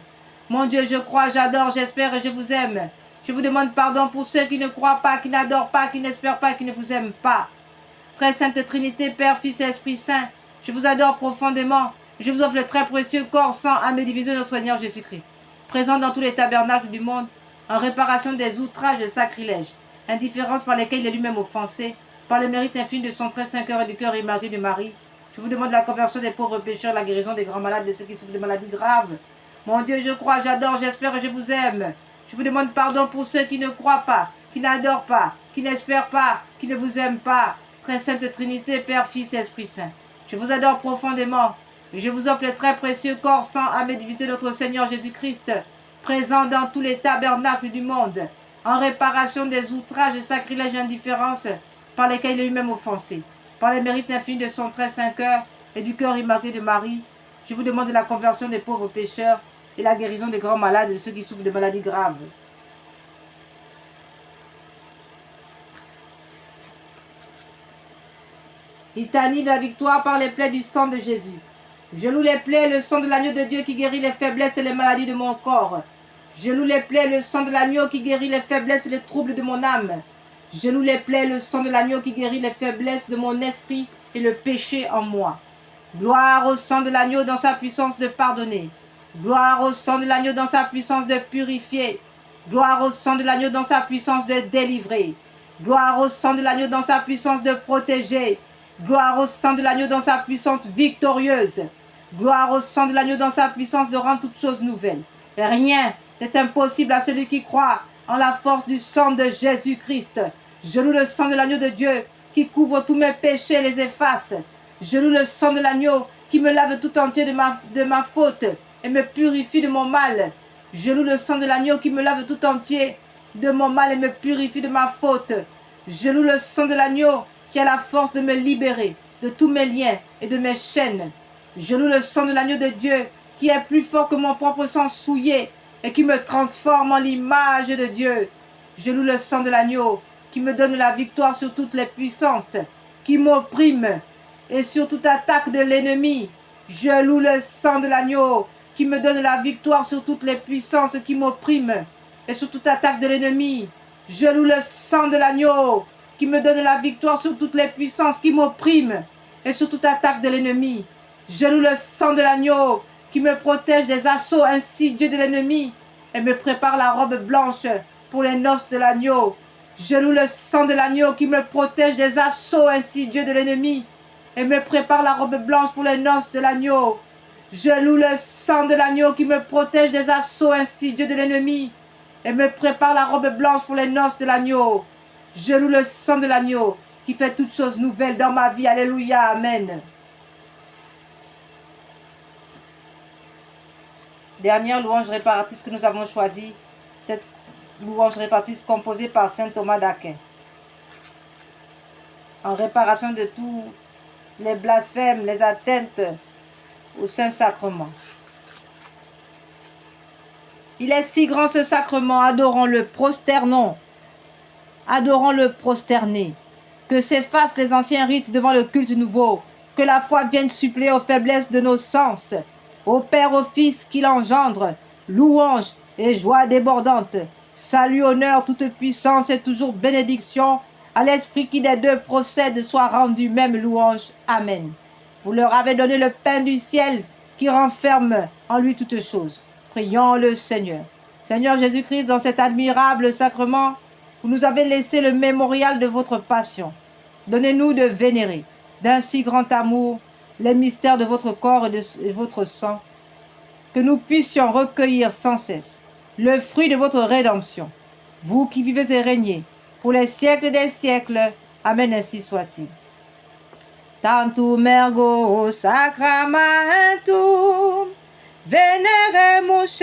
Mon Dieu, je crois, j'adore, j'espère et je vous aime. Je vous demande pardon pour ceux qui ne croient pas, qui n'adorent pas, qui n'espèrent pas, qui ne vous aiment pas. Très sainte Trinité, Père, Fils et Esprit Saint, je vous adore profondément. Je vous offre le très précieux corps, sang, âme et divinité de notre Seigneur Jésus-Christ, présent dans tous les tabernacles du monde, en réparation des outrages et sacrilèges, indifférences par lesquels il est lui-même offensé, par le mérite infini de son très saint cœur et du cœur immaculé de Marie. Je vous demande la conversion des pauvres pécheurs, la guérison des grands malades, de ceux qui souffrent de maladies graves. Mon Dieu, je crois, j'adore, j'espère et je vous aime. Je vous demande pardon pour ceux qui ne croient pas, qui n'adorent pas, qui n'espèrent pas, qui ne vous aiment pas. Très sainte Trinité, Père, Fils et Esprit Saint, je vous adore profondément. Et je vous offre le très précieux corps, sang, âme et divinité de notre Seigneur Jésus-Christ, présent dans tous les tabernacles du monde, en réparation des outrages, sacrilèges et indifférences par lesquels il est lui-même offensé, par les mérites infinis de son très saint cœur et du cœur immaculé de Marie. Je vous demande la conversion des pauvres pécheurs et la guérison des grands malades et de ceux qui souffrent de maladies graves. Litanie de la victoire par les plaies du sang de Jésus. Je loue les plaies, le sang de l'agneau de Dieu qui guérit les faiblesses et les maladies de mon corps. Je loue les plaies, le sang de l'agneau qui guérit les faiblesses et les troubles de mon âme. Je loue les plaies, le sang de l'agneau qui guérit les faiblesses de mon esprit et le péché en moi. Gloire au sang de l'agneau dans sa puissance de pardonner. Gloire au sang de l'agneau dans sa puissance de purifier. Gloire au sang de l'agneau dans sa puissance de délivrer. Gloire au sang de l'agneau dans sa puissance de protéger. Gloire au sang de l'agneau dans sa puissance victorieuse. Gloire au sang de l'agneau dans sa puissance de rendre toutes choses nouvelles. Et rien n'est impossible à celui qui croit en la force du sang de Jésus-Christ. Je loue le sang de l'agneau de Dieu qui couvre tous mes péchés et les efface. Je loue le sang de l'agneau qui me lave tout entier de ma faute et me purifie de mon mal. Je loue le sang de l'agneau qui me lave tout entier de mon mal et me purifie de ma faute. Je loue le sang de l'agneau qui a la force de me libérer de tous mes liens et de mes chaînes. Je loue le sang de l'agneau de Dieu qui est plus fort que mon propre sang souillé et qui me transforme en l'image de Dieu. Je loue le sang de l'agneau qui me donne la victoire sur toutes les puissances, qui m'oppriment et sur toute attaque de l'ennemi. Je loue le sang de l'agneau qui me donne la victoire sur toutes les puissances qui m'oppriment et sur toute attaque de l'ennemi. Je loue le sang de l'agneau qui me donne la victoire sur toutes les puissances qui m'oppriment et sur toute attaque de l'ennemi. Je loue le sang de l'agneau qui me protège des assauts insidieux de l'ennemi et me prépare la robe blanche pour les noces de l'agneau. Je loue le sang de l'agneau qui me protège des assauts insidieux de l'ennemi et me prépare la robe blanche pour les noces de l'agneau. Je loue le sang de l'agneau qui me protège des assauts insidieux de l'ennemi et me prépare la robe blanche pour les noces de l'agneau. Je loue le sang de l'agneau qui fait toutes choses nouvelles dans ma vie. Alléluia, amen. Dernière louange réparatrice que nous avons choisie, cette louange réparatrice composée par saint Thomas d'Aquin. En réparation de tous les blasphèmes, les atteintes au Saint-Sacrement. Il est si grand ce sacrement, adorons-le, prosternons, adorons-le prosterné, que s'effacent les anciens rites devant le culte nouveau, que la foi vienne suppléer aux faiblesses de nos sens, au Père, au Fils qui l'engendre, louange et joie débordante, salut, honneur, toute puissance et toujours bénédiction, à l'Esprit qui des deux procède, soit rendu même louange. Amen. Vous leur avez donné le pain du ciel qui renferme en lui toutes choses. Prions le Seigneur. Seigneur Jésus-Christ, dans cet admirable sacrement, vous nous avez laissé le mémorial de votre passion. Donnez-nous de vénérer, d'un si grand amour, les mystères de votre corps et de votre sang, que nous puissions recueillir sans cesse le fruit de votre rédemption. Vous qui vivez et régnez pour les siècles des siècles. Amen, ainsi soit-il. Tantum ergo sacramentum veneremus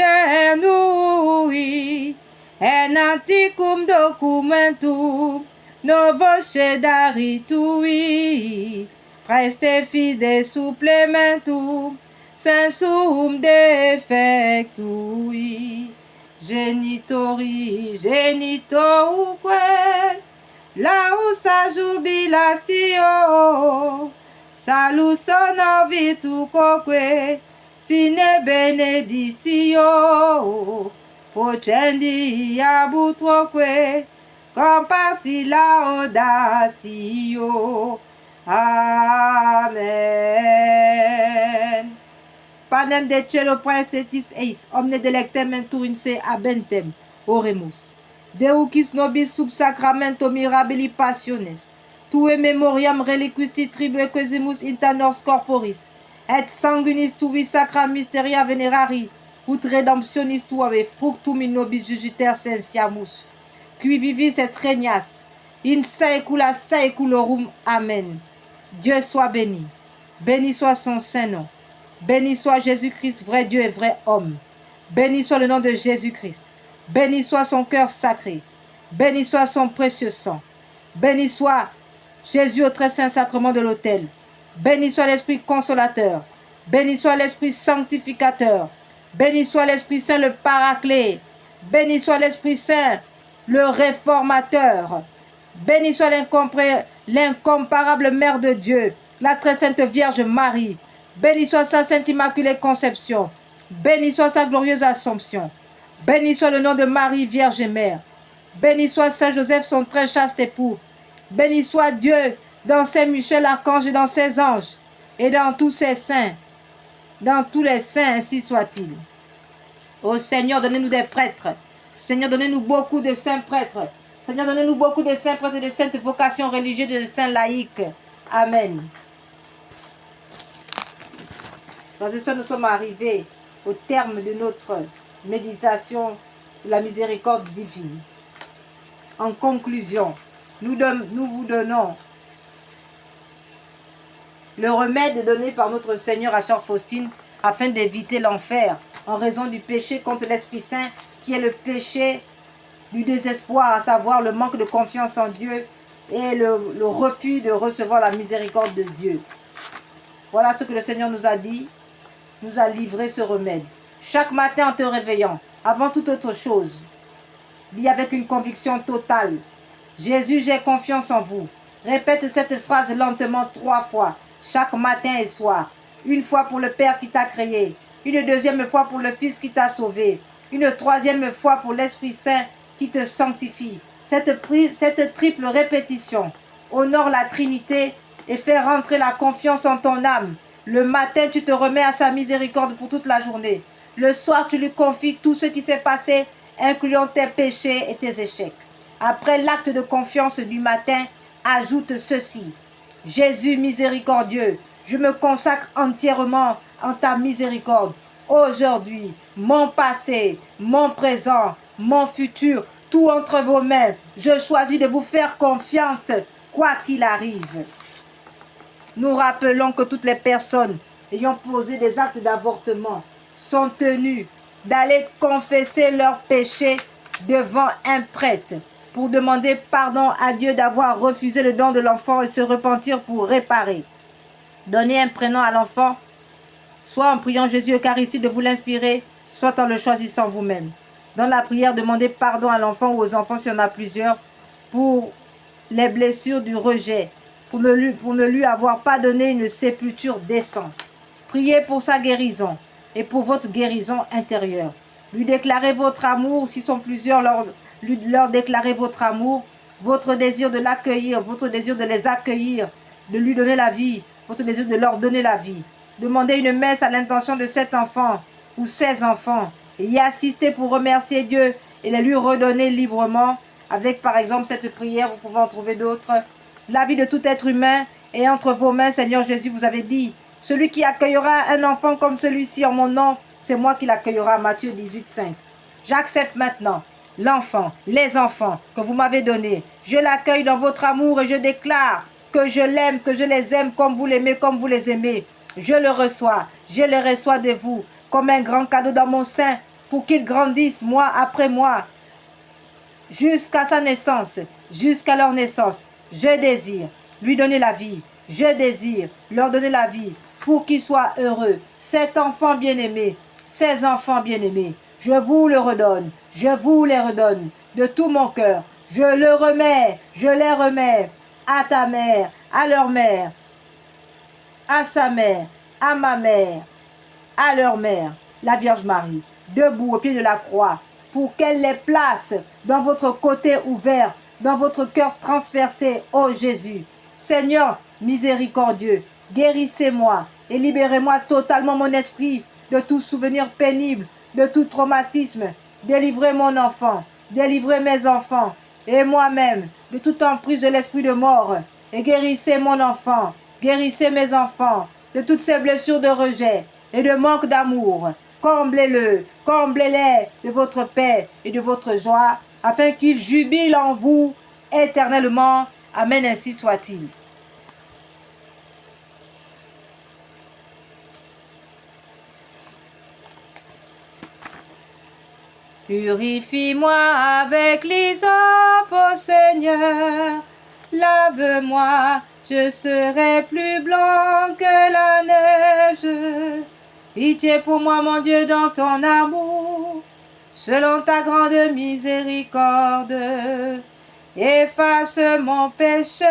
cernui, en anticum documentum novo cedaritui, preste fide supplementum sensum defectui, genitori genitoque, lausa jubilatio, salus honor virtuoque, sine beneditio, procendi abutroque, compassi laudatio. Amen. Panem de cielo praestetis eis, omne delectem intuinse abentem, oremus. Deucis nobis sub sacramento mirabili passiones, tue memoriam reliquisti tribue quesimus inter nos corporis, et sanguinis tui sacra mysteria venerari, ut redemptionis tuae fructum in nobis jugiter sensiamus, qui vivis et regnas, in saecula saeculorum. Amen. Dieu soit béni. Béni soit son saint nom. Béni soit Jésus-Christ, vrai Dieu et vrai homme. Béni soit le nom de Jésus-Christ. Béni soit son cœur sacré. Béni soit son précieux sang. Béni soit Jésus au très saint sacrement de l'autel. Béni soit l'Esprit consolateur. Béni soit l'Esprit sanctificateur. Béni soit l'Esprit Saint le Paraclet. Béni soit l'Esprit Saint le réformateur. Béni soit l'incomparable Mère de Dieu, la très sainte Vierge Marie. Béni soit sa sainte Immaculée Conception. Béni soit sa glorieuse Assomption. Béni soit le nom de Marie, Vierge et Mère. Béni soit Saint Joseph, son très chaste époux. Béni soit Dieu dans Saint Michel, archange, et dans ses anges, et dans tous ses saints, dans tous les saints, ainsi soit-il. Ô Seigneur, donnez-nous des prêtres. Seigneur, donnez-nous beaucoup de saints prêtres. Seigneur, donnez-nous beaucoup de saints prêtres et de saintes vocations religieuses et de saints laïcs. Amen. Frères et sœurs, nous sommes arrivés au terme de notre méditation de la miséricorde divine. En conclusion, nous vous donnons le remède donné par notre Seigneur à Sœur Faustine afin d'éviter l'enfer en raison du péché contre l'Esprit Saint qui est le péché du désespoir, à savoir le manque de confiance en Dieu et le refus de recevoir la miséricorde de Dieu. Voilà ce que le Seigneur nous a dit, nous a livré ce remède. Chaque matin en te réveillant, avant toute autre chose, dis avec une conviction totale, Jésus, j'ai confiance en vous. Répète cette phrase lentement 3 fois, chaque matin et soir. Une fois pour le Père qui t'a créé, une deuxième fois pour le Fils qui t'a sauvé, une troisième fois pour l'Esprit Saint qui te sanctifie. Cette triple répétition honore la Trinité et fait rentrer la confiance en ton âme. Le matin, tu te remets à sa miséricorde pour toute la journée. Le soir, tu lui confies tout ce qui s'est passé, incluant tes péchés et tes échecs. Après l'acte de confiance du matin, ajoute ceci. Jésus miséricordieux, je me consacre entièrement en ta miséricorde. Aujourd'hui, mon passé, mon présent, mon futur, tout entre vos mains. Je choisis de vous faire confiance, quoi qu'il arrive. Nous rappelons que toutes les personnes ayant posé des actes d'avortement sont tenues d'aller confesser leurs péchés devant un prêtre pour demander pardon à Dieu d'avoir refusé le don de l'enfant et se repentir pour réparer. Donnez un prénom à l'enfant, soit en priant Jésus Eucharistie de vous l'inspirer, soit en le choisissant vous-même. Dans la prière, demandez pardon à l'enfant ou aux enfants s'il y en a plusieurs pour les blessures du rejet, pour ne lui avoir pas donné une sépulture décente. Priez pour sa guérison et pour votre guérison intérieure. Lui déclarez votre amour, s'ils sont plusieurs, leur déclarez votre amour, votre désir de l'accueillir, votre désir de les accueillir, de lui donner la vie, votre désir de leur donner la vie. Demandez une messe à l'intention de cet enfant ou ces enfants et y assister pour remercier Dieu et les lui redonner librement. Avec par exemple cette prière, vous pouvez en trouver d'autres. La vie de tout être humain est entre vos mains, Seigneur Jésus, vous avez dit. Celui qui accueillera un enfant comme celui-ci en mon nom, c'est moi qui l'accueillera. Matthieu 18, 5. J'accepte maintenant l'enfant, les enfants que vous m'avez donnés. Je l'accueille dans votre amour et je déclare que je l'aime, que je les aime comme vous l'aimez, comme vous les aimez. Je le reçois de vous comme un grand cadeau dans mon sein pour qu'ils grandissent mois après mois jusqu'à sa naissance, jusqu'à leur naissance. Je désire lui donner la vie. Je désire leur donner la vie pour qu'ils soient heureux. Cet enfant bien-aimé, ces enfants bien-aimés, je vous le redonne. Je vous les redonne de tout mon cœur. Je les remets à ta mère, à leur mère, à sa mère, à ma mère, à leur mère, la Vierge Marie, debout au pied de la croix, pour qu'elle les place dans votre côté ouvert, dans votre cœur transpercé, ô Jésus. Seigneur miséricordieux, guérissez-moi et libérez-moi totalement mon esprit de tout souvenir pénible, de tout traumatisme. Délivrez mon enfant, délivrez mes enfants et moi-même de toute emprise de l'esprit de mort. Et guérissez mon enfant, guérissez mes enfants de toutes ces blessures de rejet et de manque d'amour. Comblez-le, comblez-les de votre paix et de votre joie, afin qu'ils jubilent en vous éternellement. Amen, ainsi soit-il. Purifie-moi avec l'hysope, ô Seigneur, lave-moi, je serai plus blanc que la neige. Pitié pour moi, mon Dieu, dans ton amour, selon ta grande miséricorde, efface mon péché.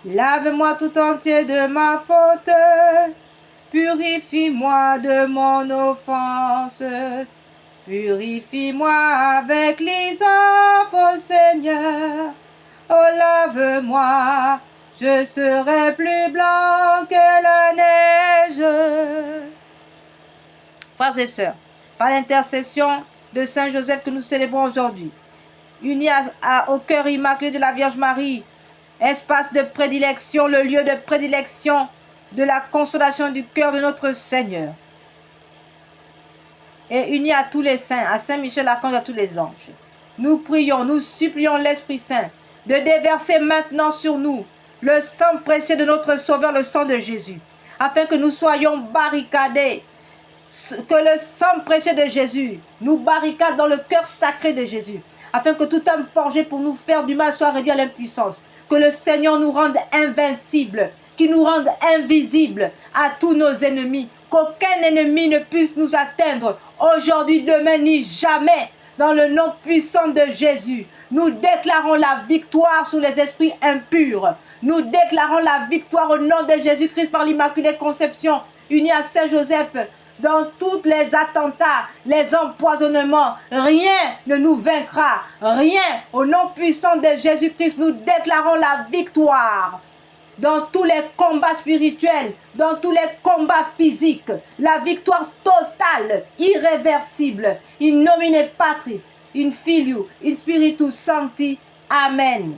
Lave-moi tout entier de ma faute, purifie-moi de mon offense. Purifie-moi avec l'hysope, ô Seigneur. Oh, lave-moi, je serai plus blanc que la neige. Frères et sœurs, par l'intercession de Saint Joseph que nous célébrons aujourd'hui, unis au cœur immaculé de la Vierge Marie, espace de prédilection, le lieu de prédilection de la consolation du cœur de notre Seigneur, et unis à tous les saints, à Saint Michel Archange, à tous les anges, nous prions, nous supplions l'Esprit Saint de déverser maintenant sur nous le sang précieux de notre Sauveur, le sang de Jésus, afin que nous soyons barricadés, que le sang précieux de Jésus nous barricade dans le cœur sacré de Jésus, afin que toute âme forgée pour nous faire du mal soit réduite à l'impuissance, que le Seigneur nous rende invincibles, qu'il nous rende invisibles à tous nos ennemis, qu'aucun ennemi ne puisse nous atteindre aujourd'hui, demain, ni jamais. Dans le nom puissant de Jésus, nous déclarons la victoire sur les esprits impurs. Nous déclarons la victoire au nom de Jésus-Christ par l'Immaculée Conception, unie à Saint-Joseph. Dans tous les attentats, les empoisonnements, rien ne nous vaincra. Rien. Au nom puissant de Jésus-Christ, nous déclarons la victoire. Dans tous les combats spirituels, dans tous les combats physiques, la victoire totale, irréversible. In nomine Patris, in Filio, in Spiritus Sancti. Amen.